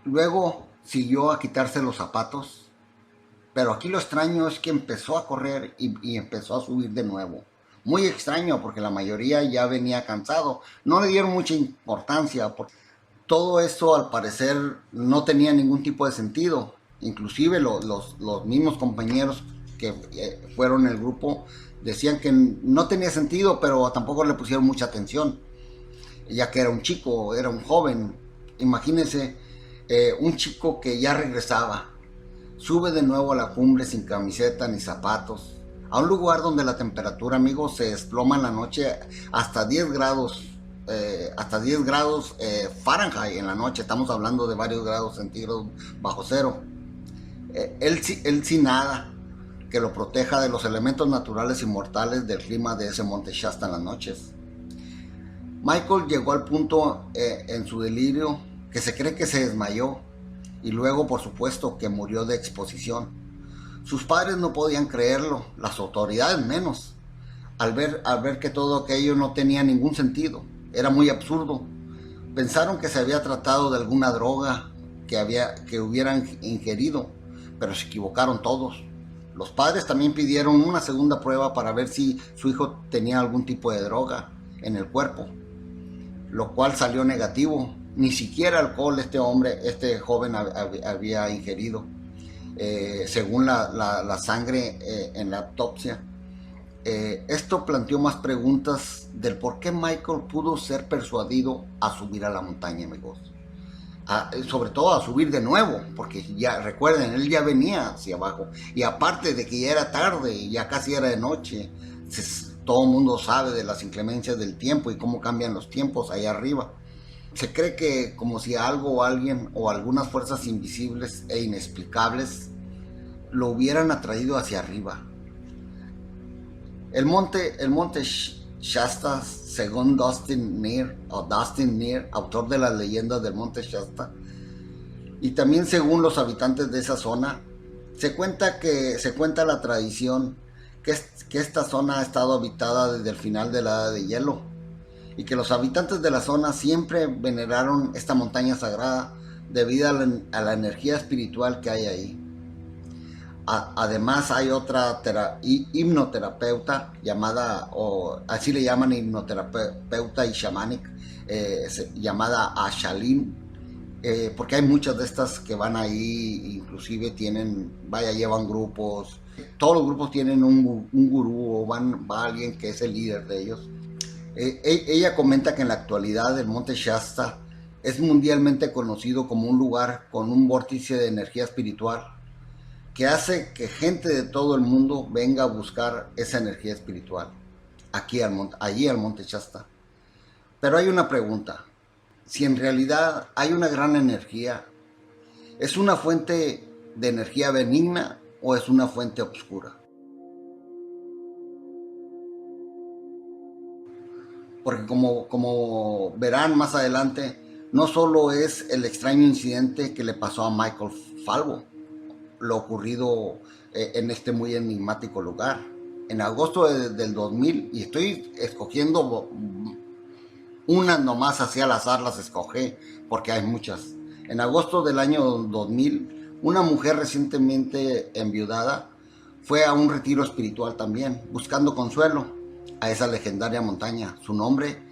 Luego siguió a quitarse los zapatos, pero aquí lo extraño es que empezó a correr y empezó a subir de nuevo. Muy extraño, porque la mayoría ya venía cansado. No le dieron mucha importancia, porque todo esto al parecer no tenía ningún tipo de sentido. Inclusive los mismos compañeros que fueron el grupo Decían que no tenía sentido, pero tampoco le pusieron mucha atención, ya que era un chico, era un joven. Imagínense, un chico que ya regresaba, sube de nuevo a la cumbre sin camiseta ni zapatos, a un lugar donde la temperatura, amigos, se desploma en la noche hasta 10 grados, Fahrenheit en la noche. Estamos hablando de varios grados centígrados bajo cero. Él sin nada que lo proteja de los elementos naturales y mortales del clima de ese monte Shasta en las noches. Michael llegó al punto en su delirio que se cree que se desmayó y luego, por supuesto, que murió de exposición. Sus padres no podían creerlo, las autoridades menos, al ver que todo aquello no tenía ningún sentido. Era muy absurdo. Pensaron que se había tratado de alguna droga que hubieran ingerido, pero se equivocaron todos. Los padres también pidieron una segunda prueba para ver si su hijo tenía algún tipo de droga en el cuerpo, lo cual salió negativo. Ni siquiera alcohol este joven había ingerido, según la sangre en la autopsia. Esto planteó más preguntas del por qué Michael pudo ser persuadido a subir a la montaña, amigos. Sobre todo a subir de nuevo, porque ya recuerden, él ya venía hacia abajo, y aparte de que ya era tarde y ya casi era de noche, todo el mundo sabe de las inclemencias del tiempo y cómo cambian los tiempos allá arriba. Se cree que como si algo o alguien o algunas fuerzas invisibles e inexplicables lo hubieran atraído hacia arriba. El monte Shasta, según Dustin Neer, autor de las leyendas del monte Shasta, y también según los habitantes de esa zona, se cuenta la tradición que esta zona ha estado habitada desde el final de la Edad de Hielo, y que los habitantes de la zona siempre veneraron esta montaña sagrada debido a la energía espiritual que hay ahí. Además hay otra hipnoterapeuta llamada, o así le llaman, hipnoterapeuta y chamánica, llamada Ashalin, porque hay muchas de estas que van ahí, inclusive llevan grupos. Todos los grupos tienen un gurú o va alguien que es el líder de ellos. Ella comenta que en la actualidad el monte Shasta es mundialmente conocido como un lugar con un vórtice de energía espiritual que hace que gente de todo el mundo venga a buscar esa energía espiritual allí al monte Shasta. Pero hay una pregunta: si en realidad hay una gran energía, ¿es una fuente de energía benigna o es una fuente oscura? Porque como verán más adelante, no solo es el extraño incidente que le pasó a Michael Falvo, lo ocurrido en este muy enigmático lugar. En agosto del 2000, y estoy escogiendo unas nomás, así al azar las escogí porque hay muchas. En agosto del año 2000, una mujer recientemente enviudada fue a un retiro espiritual también, buscando consuelo a esa legendaria montaña. Su nombre,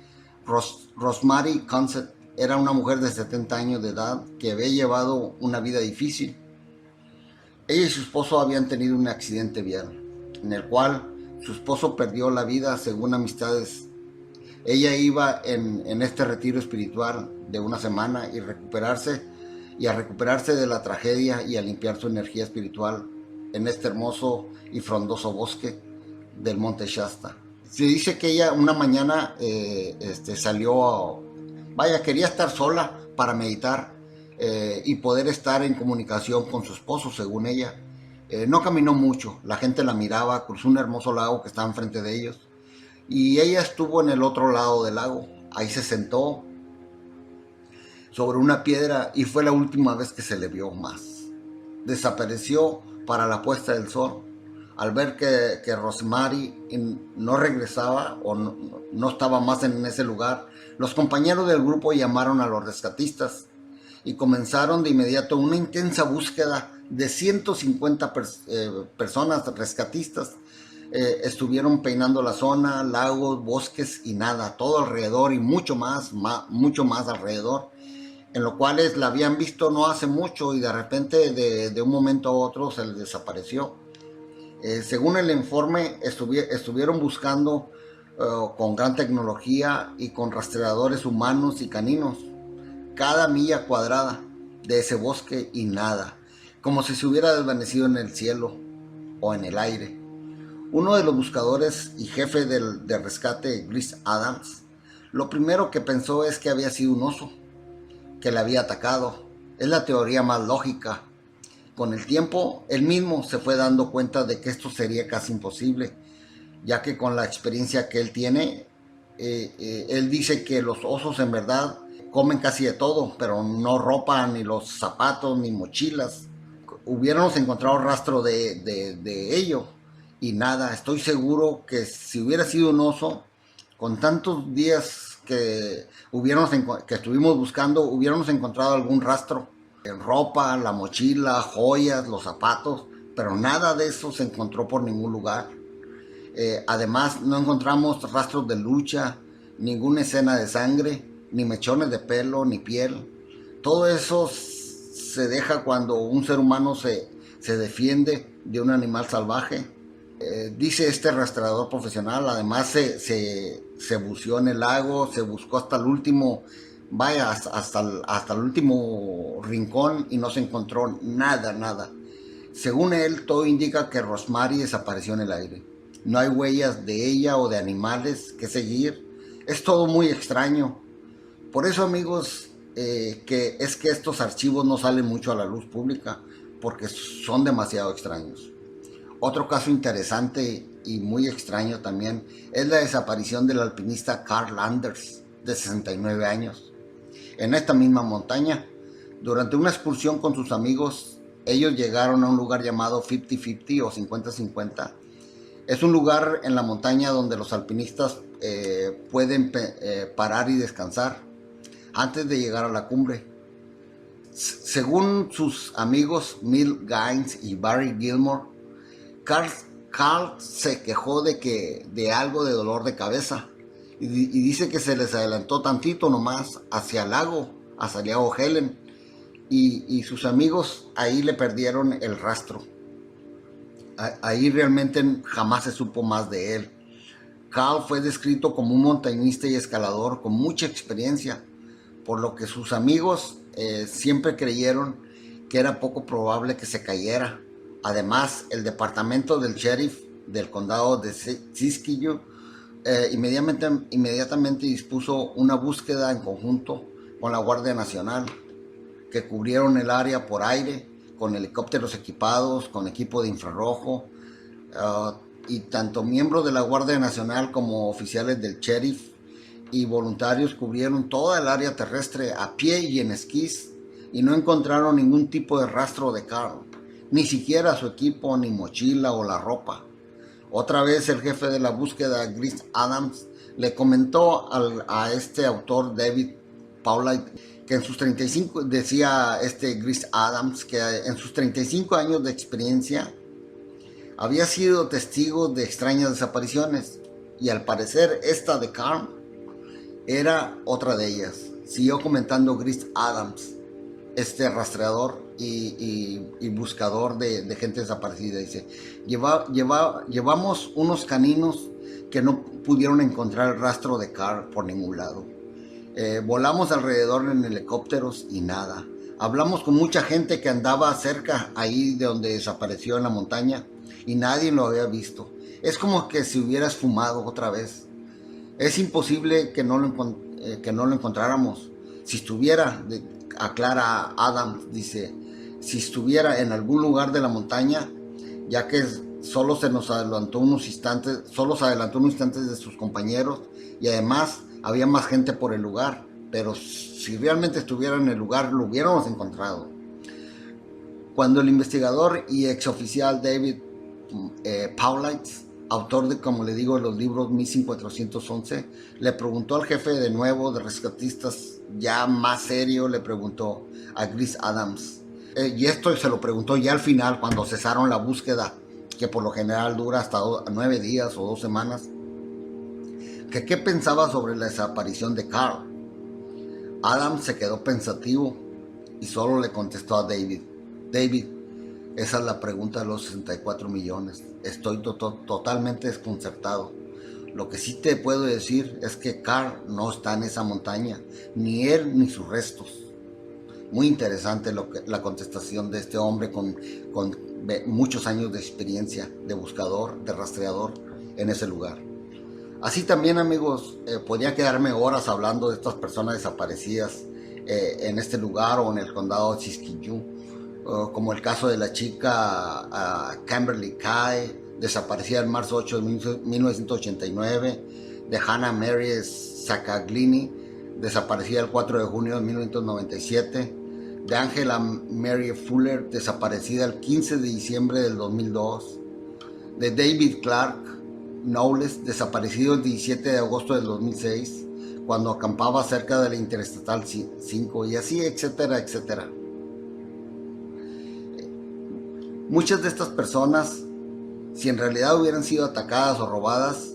Rosemary Consett, era una mujer de 70 años de edad que había llevado una vida difícil. Ella y su esposo habían tenido un accidente vial, en el cual su esposo perdió la vida según amistades. Ella iba en este retiro espiritual de una semana y a recuperarse de la tragedia y a limpiar su energía espiritual en este hermoso y frondoso bosque del monte Shasta. Se dice que ella una mañana quería estar sola para meditar y poder estar en comunicación con su esposo, según ella. No caminó mucho, la gente la miraba, cruzó un hermoso lago que estaba enfrente de ellos y ella estuvo en el otro lado del lago. Ahí se sentó sobre una piedra y fue la última vez que se le vio más. Desapareció para la puesta del sol. Al ver que Rosemary no regresaba o no estaba más en ese lugar, los compañeros del grupo llamaron a los rescatistas y comenzaron de inmediato una intensa búsqueda de 150 personas rescatistas. Estuvieron peinando la zona, lagos, bosques y nada, todo alrededor y mucho más alrededor, en lo cual la habían visto no hace mucho y de repente de un momento a otro se les desapareció. Según el informe, estuvieron buscando con gran tecnología y con rastreadores humanos y caninos cada milla cuadrada de ese bosque y nada, como si se hubiera desvanecido en el cielo o en el aire. Uno de los buscadores y jefe de rescate, Chris Adams, lo primero que pensó es que había sido un oso que le había atacado. Es la teoría más lógica. Con el tiempo, él mismo se fue dando cuenta de que esto sería casi imposible, ya que con la experiencia que él tiene, él dice que los osos en verdad comen casi de todo, pero no ropa, ni los zapatos, ni mochilas. Hubiéramos encontrado rastro de ello y nada. Estoy seguro que si hubiera sido un oso, con tantos días que estuvimos buscando, hubiéramos encontrado algún rastro. Ropa, la mochila, joyas, los zapatos, pero nada de eso se encontró por ningún lugar. Además, no encontramos rastros de lucha, ninguna escena de sangre, ni mechones de pelo, ni piel. Todo eso se deja cuando un ser humano se defiende de un animal salvaje. Dice este rastreador profesional, además se buceó en el lago, se buscó hasta el último, vaya, hasta el último rincón y no se encontró nada, nada. Según él, todo indica que Rosemary desapareció en el aire. No hay huellas de ella o de animales que seguir. Es todo muy extraño. Por eso, amigos, que estos archivos no salen mucho a la luz pública, porque son demasiado extraños. Otro caso interesante y muy extraño también es la desaparición del alpinista Carl Anders, de 69 años. En esta misma montaña, durante una excursión con sus amigos, ellos llegaron a un lugar llamado 50-50 o 50-50. Es un lugar en la montaña donde los alpinistas pueden parar y descansar antes de llegar a la cumbre. Según sus amigos Milt Gaines y Barry Gilmore, Carl se quejó de algo de dolor de cabeza y dice que se les adelantó tantito nomás hacia el lago Helen, y sus amigos ahí le perdieron el rastro. Ahí realmente jamás se supo más de él. Carl fue descrito como un montañista y escalador con mucha experiencia, por lo que sus amigos siempre creyeron que era poco probable que se cayera. Además, el departamento del sheriff del condado de Siskiyou inmediatamente dispuso una búsqueda en conjunto con la Guardia Nacional, que cubrieron el área por aire, con helicópteros equipados, con equipo de infrarrojo, y tanto miembros de la Guardia Nacional como oficiales del sheriff y voluntarios cubrieron toda el área terrestre a pie y en esquís, y no encontraron ningún tipo de rastro de Carl, ni siquiera su equipo, ni mochila o la ropa. Otra vez el jefe de la búsqueda, Chris Adams, le comentó a este autor, David Paulight, que en sus 35, decía Chris Adams, que en sus 35 años de experiencia había sido testigo de extrañas desapariciones, y al parecer esta de Carl era otra de ellas. Siguió comentando Chris Adams, rastreador y buscador de gente desaparecida. Dice, llevamos unos caninos que no pudieron encontrar el rastro de Carl por ningún lado. Volamos alrededor en helicópteros y nada. Hablamos con mucha gente que andaba cerca ahí de donde desapareció en la montaña y nadie lo había visto. Es como que se hubiera esfumado otra vez. Es imposible que no lo encontráramos. Si estuviera, aclara Adams, dice, si estuviera en algún lugar de la montaña, ya que solo se adelantó unos instantes de sus compañeros, y además había más gente por el lugar, pero si realmente estuviera en el lugar lo hubiéramos encontrado. Cuando el investigador y exoficial David Paulight, autor de, como le digo, los libros Missing 411, le preguntó al jefe de nuevo de rescatistas, ya más serio, le preguntó a Chris Adams, y esto se lo preguntó ya al final, cuando cesaron la búsqueda, que por lo general dura hasta 9 días o 2 semanas, que qué pensaba sobre la desaparición de Carl. Adams se quedó pensativo y solo le contestó a David, Esa es la pregunta de los 64 millones. Estoy totalmente desconcertado. Lo que sí te puedo decir es que Carl no está en esa montaña, ni él ni sus restos. Muy interesante la contestación de este hombre con muchos años de experiencia de buscador, de rastreador en ese lugar. Así también, amigos, podría quedarme horas hablando de estas personas desaparecidas en este lugar o en el condado de Siskiyou, como el caso de la chica Kimberly Kai, desaparecida el marzo 8 de 1989, de Hannah Mary Saccaglini, desaparecida el 4 de junio de 1997, de Angela Mary Fuller, desaparecida el 15 de diciembre del 2002, de David Clark Knowles, desaparecido el 17 de agosto del 2006, cuando acampaba cerca de la Interestatal 5, y así, etcétera, etcétera. Muchas de estas personas, si en realidad hubieran sido atacadas o robadas,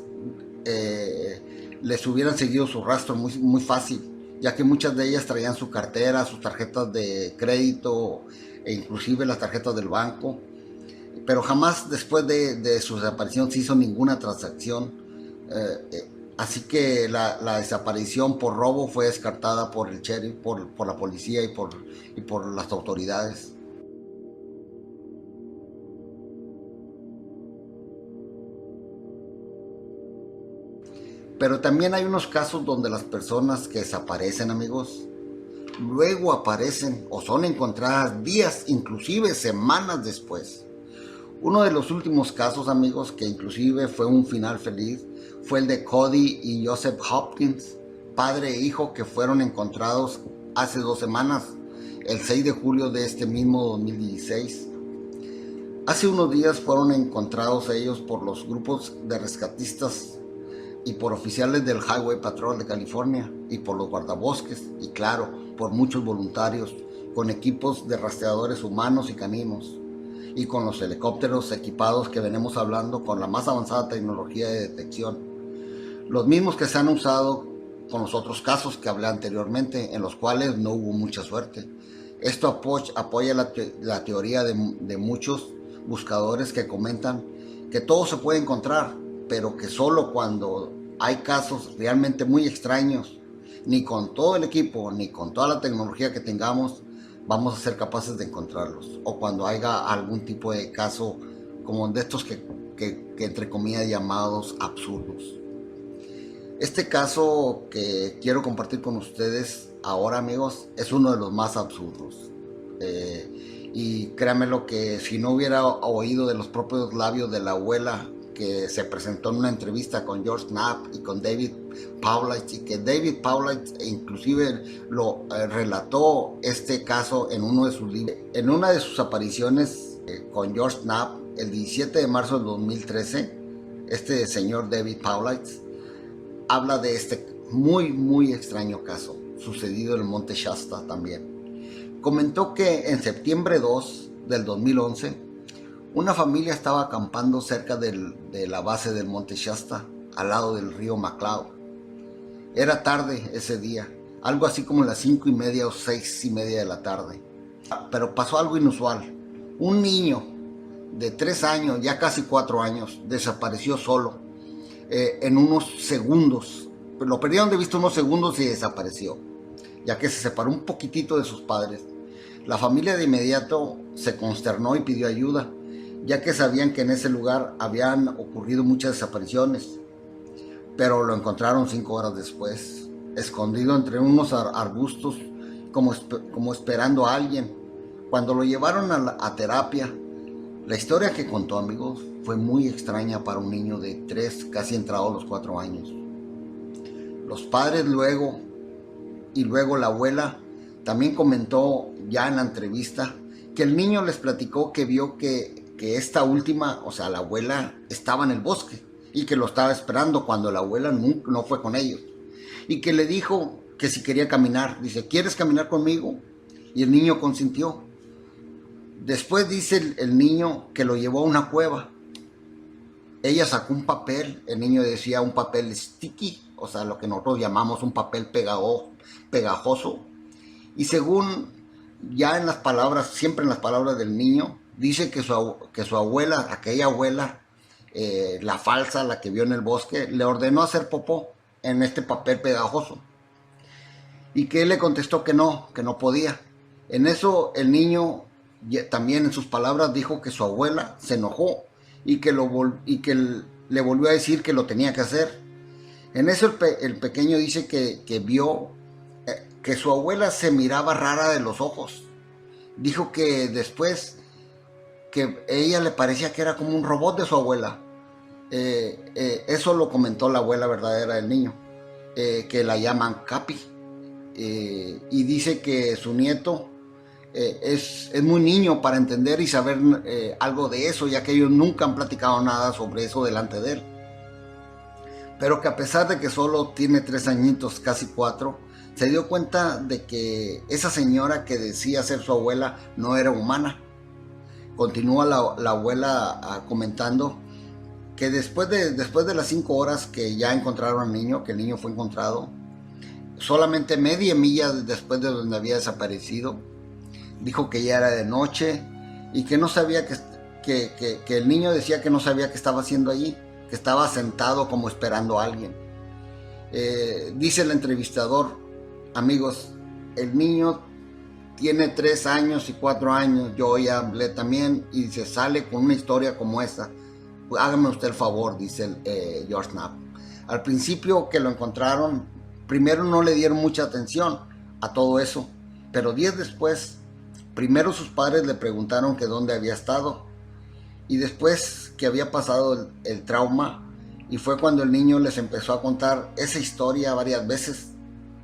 les hubieran seguido su rastro muy fácil, ya que muchas de ellas traían su cartera, sus tarjetas de crédito e inclusive las tarjetas del banco, pero jamás después de su desaparición se hizo ninguna transacción, así que la desaparición por robo fue descartada por el sheriff, por la policía y por las autoridades. Pero también hay unos casos donde las personas que desaparecen, amigos, luego aparecen o son encontradas días, inclusive semanas después. Uno de los últimos casos, amigos, que inclusive fue un final feliz, fue el de Cody y Joseph Hopkins, padre e hijo, que fueron encontrados hace 2 semanas, el 6 de julio de este mismo 2016. Hace unos días fueron encontrados ellos por los grupos de rescatistas y por oficiales del Highway Patrol de California y por los guardabosques y, claro, por muchos voluntarios con equipos de rastreadores humanos y caninos y con los helicópteros equipados que venimos hablando con la más avanzada tecnología de detección, los mismos que se han usado con los otros casos que hablé anteriormente, en los cuales no hubo mucha suerte. Esto apoya la teoría de muchos buscadores que comentan que todo se puede encontrar, pero que solo cuando hay casos realmente muy extraños, ni con todo el equipo, ni con toda la tecnología que tengamos, vamos a ser capaces de encontrarlos. O cuando haya algún tipo de caso como de estos que entre comillas llamados absurdos. Este caso que quiero compartir con ustedes ahora, amigos, es uno de los más absurdos. Y créanme lo que si no hubiera oído de los propios labios de la abuela que se presentó en una entrevista con George Knapp y con David Paulich, y que David Paulich inclusive lo relató este caso en uno de sus libros. En una de sus apariciones con George Knapp, el 17 de marzo de 2013, este señor David Paulich habla de este muy extraño caso, sucedido en el Monte Shasta también. Comentó que en septiembre 2 del 2011, una familia estaba acampando cerca de la base del Monte Shasta, al lado del río McCloud. Era tarde ese día, algo así como las 5:30 o 6:30 de la tarde. Pero pasó algo inusual. Un niño de 3 años, ya casi 4 años, desapareció solo en unos segundos. Lo perdieron de vista unos segundos y desapareció, ya que se separó un poquitito de sus padres. La familia de inmediato se consternó y pidió ayuda, ya que sabían que en ese lugar habían ocurrido muchas desapariciones, pero lo encontraron 5 horas después, escondido entre unos arbustos, como esperando a alguien. Cuando lo llevaron a terapia, la historia que contó, amigos, fue muy extraña para un niño de 3, casi entrado a los 4 años. Los padres luego la abuela también comentó ya en la entrevista que el niño les platicó que vio que esta última, o sea, la abuela, estaba en el bosque y que lo estaba esperando cuando la abuela no fue con ellos, y que le dijo que si quería caminar. Dice, ¿quieres caminar conmigo? Y el niño consintió. Después dice el niño que lo llevó a una cueva. Ella sacó un papel, el niño decía un papel sticky, o sea, lo que nosotros llamamos un papel pegajoso, y según ya en las palabras, siempre en las palabras del niño, dice que su abuela, aquella abuela, la falsa, la que vio en el bosque, le ordenó hacer popó en este papel pegajoso. Y que él le contestó que no podía. En eso el niño también en sus palabras dijo que su abuela se enojó y que le volvió a decir que lo tenía que hacer. En eso el pequeño dice que vio que su abuela se miraba rara de los ojos. Dijo que después que ella le parecía que era como un robot de su abuela. Eso lo comentó la abuela verdadera del niño, que la llaman Capi. Y dice que su nieto es muy niño para entender y saber algo de eso, ya que ellos nunca han platicado nada sobre eso delante de él. Pero que a pesar de que solo tiene 3 añitos, casi 4, se dio cuenta de que esa señora que decía ser su abuela no era humana. Continúa la abuela comentando que después de las 5 horas que ya encontraron al niño, que el niño fue encontrado, solamente media milla después de donde había desaparecido, dijo que ya era de noche y que no sabía que el niño decía que no sabía qué estaba haciendo allí, que estaba sentado como esperando a alguien. Dice el entrevistador, amigos, el niño tiene 3 años y 4 años, yo ya hablé también, y se sale con una historia como esta. Pues hágame usted el favor, dice George Knapp. Al principio que lo encontraron, primero no le dieron mucha atención a todo eso, pero días después, primero sus padres le preguntaron que dónde había estado, y después que había pasado el trauma, y fue cuando el niño les empezó a contar esa historia varias veces.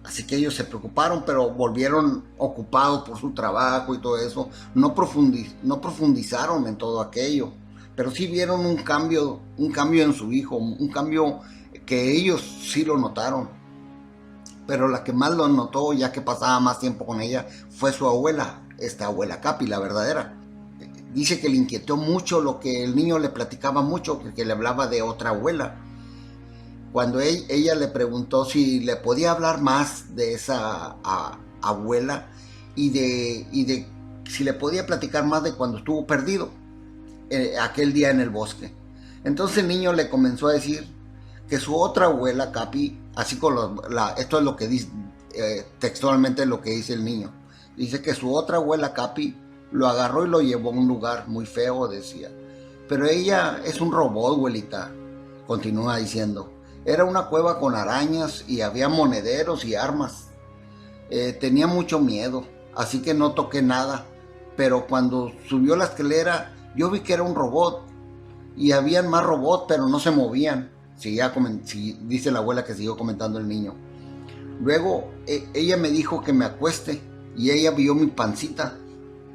Así que ellos se preocuparon, pero volvieron ocupados por su trabajo y todo eso. No profundizaron en todo aquello, pero sí vieron un cambio en su hijo, un cambio que ellos sí lo notaron. Pero la que más lo notó, ya que pasaba más tiempo con ella, fue su abuela, esta abuela Capi, la verdadera. Dice que le inquietó mucho lo que el niño le platicaba mucho, que le hablaba de otra abuela. Cuando ella le preguntó si le podía hablar más de esa abuela y de si le podía platicar más de cuando estuvo perdido aquel día en el bosque. Entonces el niño le comenzó a decir que su otra abuela, Capi, así con esto es lo que dice textualmente lo que dice el niño. Dice que su otra abuela, Capi, lo agarró y lo llevó a un lugar muy feo, decía. Pero ella es un robot, abuelita, continúa diciendo. Era una cueva con arañas y había monederos y armas. Tenía mucho miedo, así que no toqué nada. Pero cuando subió la escalera, yo vi que era un robot. Y habían más robots, pero no se movían. Dice la abuela que siguió comentando el niño. Luego ella me dijo que me acueste y ella vio mi pancita.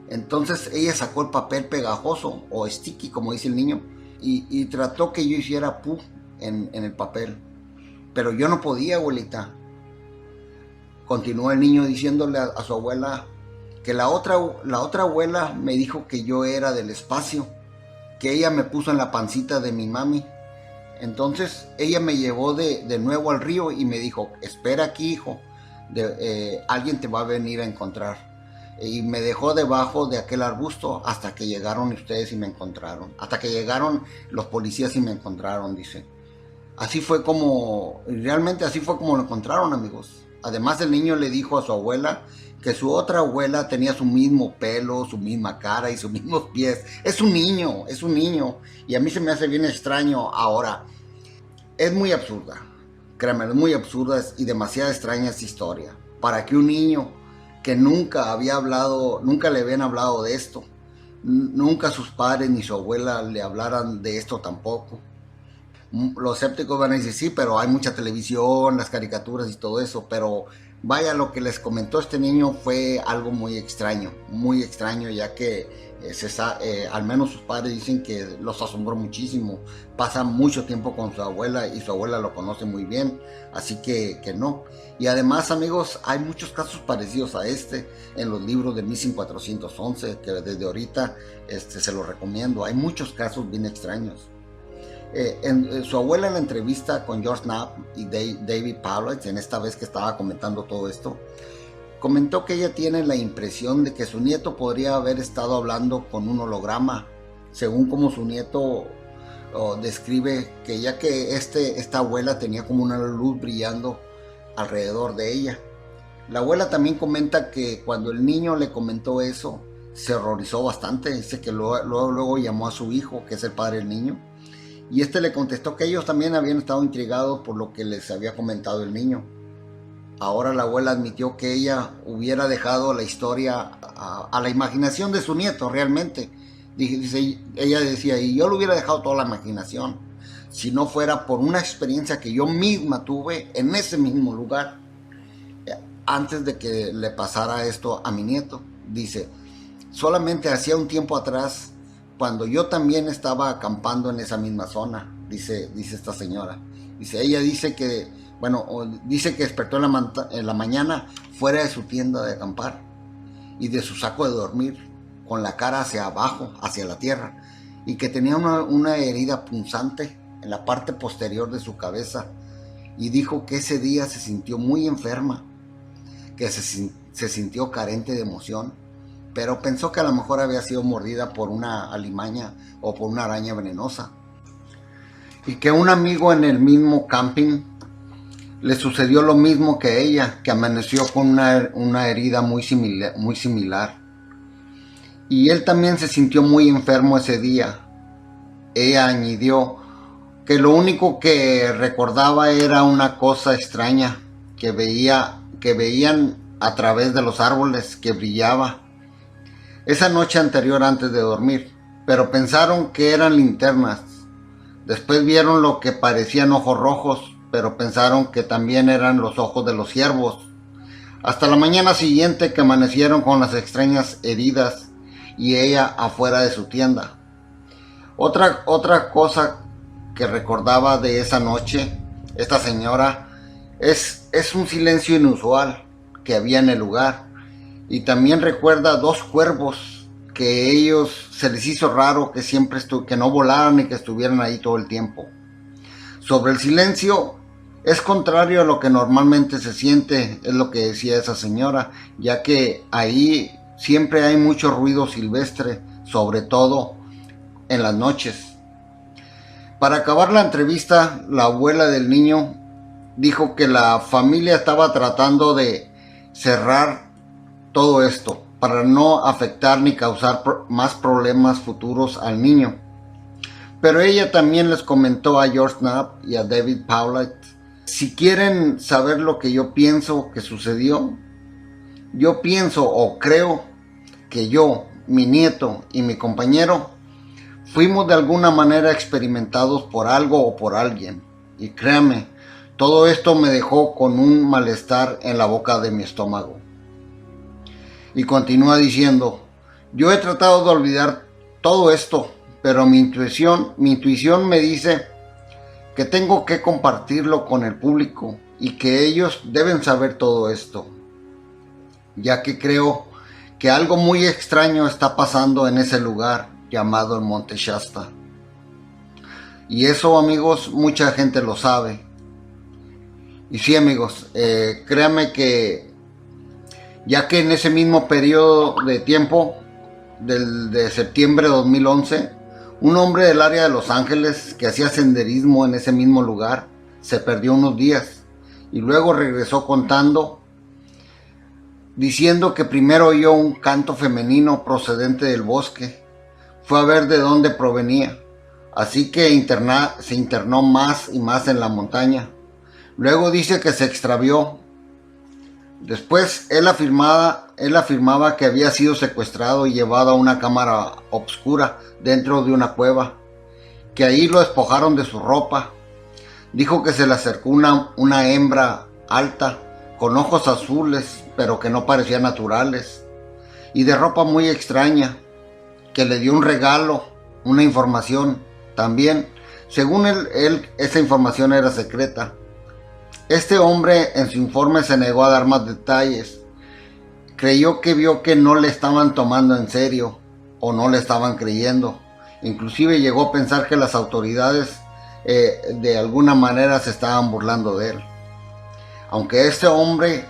Entonces ella sacó el papel pegajoso o sticky, como dice el niño, y trató que yo hiciera pu en el papel. Pero yo no podía, abuelita. Continuó el niño diciéndole a su abuela que la otra abuela me dijo que yo era del espacio, que ella me puso en la pancita de mi mami. Entonces ella me llevó de nuevo al río y me dijo, espera aquí, hijo, alguien te va a venir a encontrar. Y me dejó debajo de aquel arbusto hasta que llegaron ustedes y me encontraron. Hasta que llegaron los policías y me encontraron, dice. Realmente así fue como lo encontraron, amigos. Además el niño le dijo a su abuela que su otra abuela tenía su mismo pelo, su misma cara y sus mismos pies. Es un niño. Y a mí se me hace bien extraño ahora. Es muy absurda, créanme, es muy absurda y demasiado extraña esta historia. Para que un niño que nunca le habían hablado de esto, nunca sus padres ni su abuela le hablaran de esto tampoco. Los escépticos van a decir, sí, pero hay mucha televisión, las caricaturas y todo eso, pero vaya, lo que les comentó este niño fue algo muy extraño, ya que al menos sus padres dicen que los asombró muchísimo. Pasa mucho tiempo con su abuela y su abuela lo conoce muy bien, así que no. Y además, amigos, hay muchos casos parecidos a este en los libros de Missing 411, que desde ahorita se los recomiendo. Hay muchos casos bien extraños. Su abuela en la entrevista con George Knapp y David Powlett, en esta vez que estaba comentando todo esto, comentó que ella tiene la impresión de que su nieto podría haber estado hablando con un holograma, según como su nieto describe que ya que esta abuela tenía como una luz brillando alrededor de ella. La abuela también comenta que cuando el niño le comentó eso, se horrorizó bastante. Dice que luego llamó a su hijo, que es el padre del niño, y este le contestó que ellos también habían estado intrigados por lo que les había comentado el niño. Ahora la abuela admitió que ella hubiera dejado la historia a la imaginación de su nieto realmente. Dice, ella decía, y yo le hubiera dejado toda la imaginación, si no fuera por una experiencia que yo misma tuve en ese mismo lugar, antes de que le pasara esto a mi nieto. Dice, solamente hacía un tiempo atrás, cuando yo también estaba acampando en esa misma zona, dice esta señora. Dice, ella dice que, dice que despertó en la mañana fuera de su tienda de acampar y de su saco de dormir, con la cara hacia abajo, hacia la tierra, y que tenía una herida punzante en la parte posterior de su cabeza, y dijo que ese día se sintió muy enferma, que se sintió carente de emoción, pero pensó que a lo mejor había sido mordida por una alimaña o por una araña venenosa, y que un amigo en el mismo camping le sucedió lo mismo que ella, que amaneció con una herida muy similar. Y él también se sintió muy enfermo ese día. Ella añadió que lo único que recordaba era una cosa extraña que veían a través de los árboles que brillaba esa noche anterior antes de dormir, pero pensaron que eran linternas. Después vieron lo que parecían ojos rojos, pero pensaron que también eran los ojos de los ciervos. Hasta la mañana siguiente, que amanecieron con las extrañas heridas y ella afuera de su tienda. Otra cosa que recordaba de esa noche esta señora es un silencio inusual que había en el lugar, y también recuerda 2 cuervos que ellos se les hizo raro que no volaran y que estuvieran ahí todo el tiempo. Sobre el silencio, es contrario a lo que normalmente se siente, es lo que decía esa señora, ya que ahí siempre hay mucho ruido silvestre, sobre todo en las noches. Para acabar la entrevista, la abuela del niño dijo que la familia estaba tratando de cerrar todo esto para no afectar ni causar más problemas futuros al niño. Pero ella también les comentó a George Knapp y a David Paulette, si quieren saber lo que yo pienso que sucedió, yo pienso o creo que yo, mi nieto y mi compañero fuimos de alguna manera experimentados por algo o por alguien. Y créanme, todo esto me dejó con un malestar en la boca de mi estómago. Y continúa diciendo, yo he tratado de olvidar todo esto, pero mi intuición me dice que tengo que compartirlo con el público y que ellos deben saber todo esto, ya que creo que algo muy extraño está pasando en ese lugar llamado el Monte Shasta. Y eso, amigos, mucha gente lo sabe. Y sí, amigos, créanme que ya que en ese mismo periodo de tiempo, de septiembre de 2011, un hombre del área de Los Ángeles que hacía senderismo en ese mismo lugar se perdió unos días y luego regresó diciendo que primero oyó un canto femenino procedente del bosque. Fue a ver de dónde provenía, así que se internó más y más en la montaña. Luego dice que se extravió. Después él afirmaba que había sido secuestrado y llevado a una cámara oscura dentro de una cueva, que ahí lo despojaron de su ropa. Dijo que se le acercó una hembra alta, con ojos azules, pero que no parecían naturales, y de ropa muy extraña, que le dio un regalo, una información. También, según él, esa información era secreta. Este hombre en su informe se negó a dar más detalles. Creyó que vio que no le estaban tomando en serio o no le estaban creyendo. Inclusive llegó a pensar que las autoridades de alguna manera se estaban burlando de él. Aunque este hombre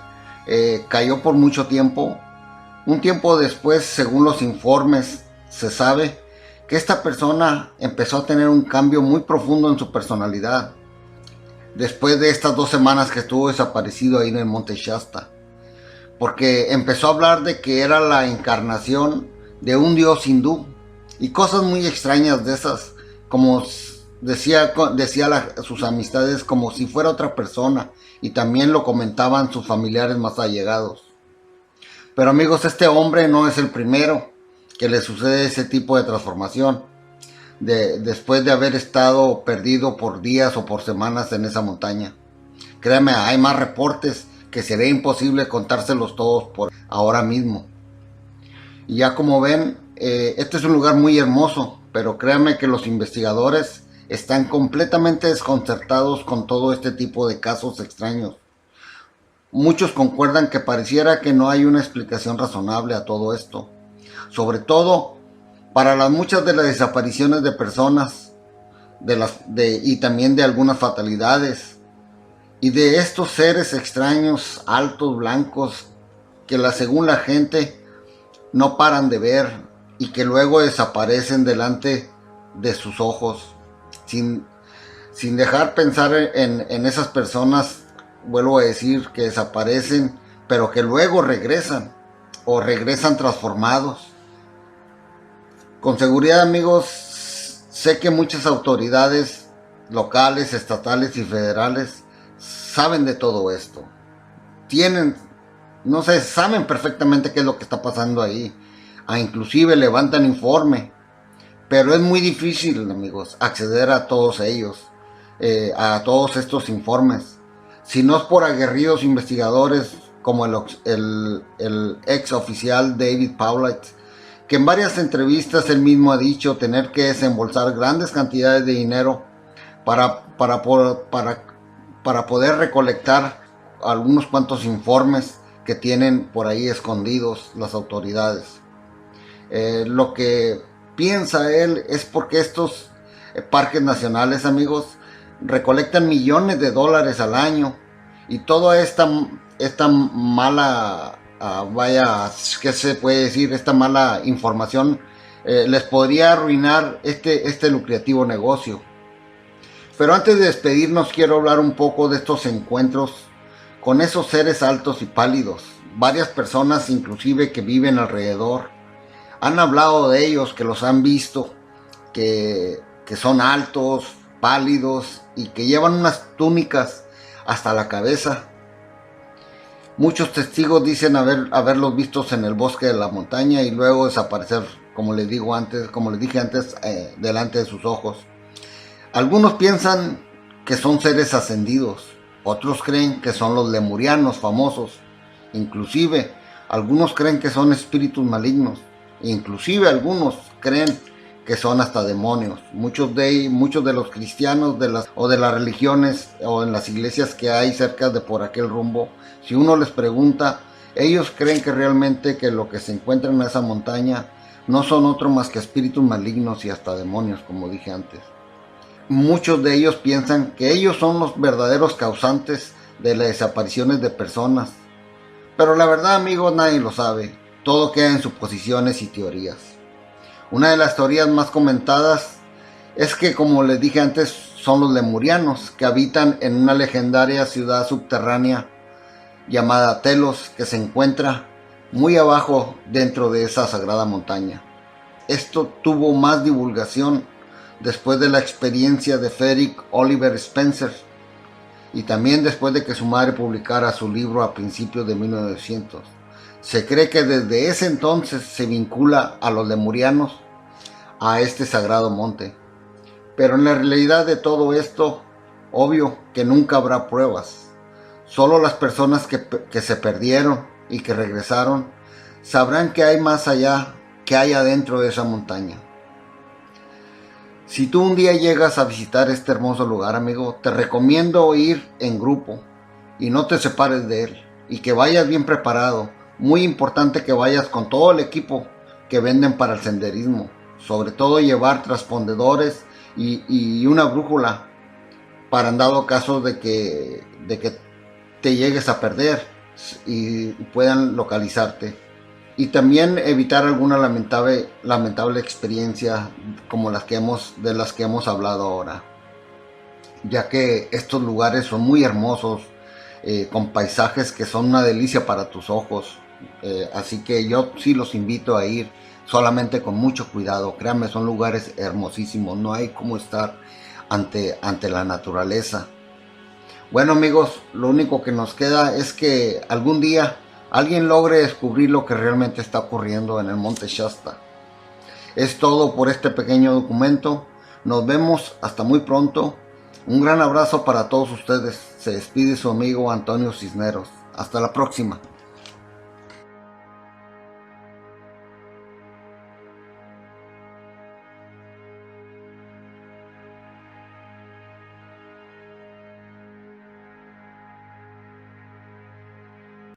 cayó por mucho tiempo. Un tiempo después, según los informes, se sabe que esta persona empezó a tener un cambio muy profundo en su personalidad después de estas 2 semanas que estuvo desaparecido ahí en el Monte Shasta, porque empezó a hablar de que era la encarnación de un dios hindú y cosas muy extrañas de esas, como decía sus amistades, como si fuera otra persona, y también lo comentaban sus familiares más allegados. Pero amigos, este hombre no es el primero que le sucede ese tipo de transformación, después de haber estado perdido por días o por semanas en esa montaña. Créanme, hay más reportes que sería imposible contárselos todos por ahora mismo. Y ya como ven, este es un lugar muy hermoso, pero créanme que los investigadores están completamente desconcertados con todo este tipo de casos extraños. Muchos concuerdan que pareciera que no hay una explicación razonable a todo esto, sobre todo para las muchas de las desapariciones de personas y también de algunas fatalidades y de estos seres extraños, altos, blancos, que según la gente no paran de ver y que luego desaparecen delante de sus ojos, sin dejar pensar en esas personas. Vuelvo a decir que desaparecen, pero que luego regresan, o regresan transformados. Con seguridad, amigos, sé que muchas autoridades locales, estatales y federales saben de todo esto. Saben perfectamente qué es lo que está pasando ahí. Inclusive levantan informe. Pero es muy difícil, amigos, acceder a todos ellos, a todos estos informes. Si no es por aguerridos investigadores como el ex oficial David Paulette, que en varias entrevistas él mismo ha dicho tener que desembolsar grandes cantidades de dinero para poder recolectar algunos cuantos informes que tienen por ahí escondidos las autoridades. Lo que piensa él es porque estos parques nacionales, amigos, recolectan millones de dólares al año, y toda esta mala ¿qué se puede decir? Esta mala información les podría arruinar este lucrativo negocio. Pero antes de despedirnos, quiero hablar un poco de estos encuentros con esos seres altos y pálidos. Varias personas, inclusive que viven alrededor, han hablado de ellos, que los han visto, que son altos, pálidos y que llevan unas túnicas hasta la cabeza. Muchos testigos dicen haberlos vistos en el bosque de la montaña y luego desaparecer, como les dije antes, delante de sus ojos. Algunos piensan que son seres ascendidos, otros creen que son los lemurianos famosos, inclusive algunos creen que son espíritus malignos, inclusive algunos creen que son hasta demonios. Muchos de los cristianos de las religiones o en las iglesias que hay cerca de por aquel rumbo, si uno les pregunta, ellos creen que realmente que lo que se encuentra en esa montaña no son otro más que espíritus malignos y hasta demonios, como dije antes. Muchos de ellos piensan que ellos son los verdaderos causantes de las desapariciones de personas. Pero la verdad, amigos, nadie lo sabe. Todo queda en suposiciones y teorías. Una de las teorías más comentadas es que, como les dije antes, son los lemurianos, que habitan en una legendaria ciudad subterránea llamada Telos, que se encuentra muy abajo dentro de esa sagrada montaña. Esto tuvo más divulgación después de la experiencia de Frederick Oliver Spencer y también después de que su madre publicara su libro a principios de 1900. Se cree que desde ese entonces se vincula a los lemurianos a este sagrado monte. Pero en la realidad de todo esto, obvio que nunca habrá pruebas. Solo las personas que se perdieron y que regresaron sabrán que hay más allá, que hay adentro de esa montaña. Si tú un día llegas a visitar este hermoso lugar, amigo, te recomiendo ir en grupo y no te separes de él, y que vayas bien preparado. Muy importante que vayas con todo el equipo que venden para el senderismo, sobre todo llevar transpondedores y una brújula para en dado caso de que te llegues a perder. y puedan localizarte. Y también evitar alguna lamentable experiencia como de las que hemos hablado ahora, ya que estos lugares son muy hermosos, con paisajes que son una delicia para tus ojos. Así que yo sí los invito a ir, solamente con mucho cuidado. Créanme, son lugares hermosísimos, no hay como estar ante la naturaleza. Bueno amigos, lo único que nos queda es que algún día alguien logre descubrir lo que realmente está ocurriendo en el Monte Shasta. Es todo por este pequeño documento. Nos vemos hasta muy pronto. Un gran abrazo para todos ustedes. Se despide su amigo Antonio Cisneros. Hasta la próxima.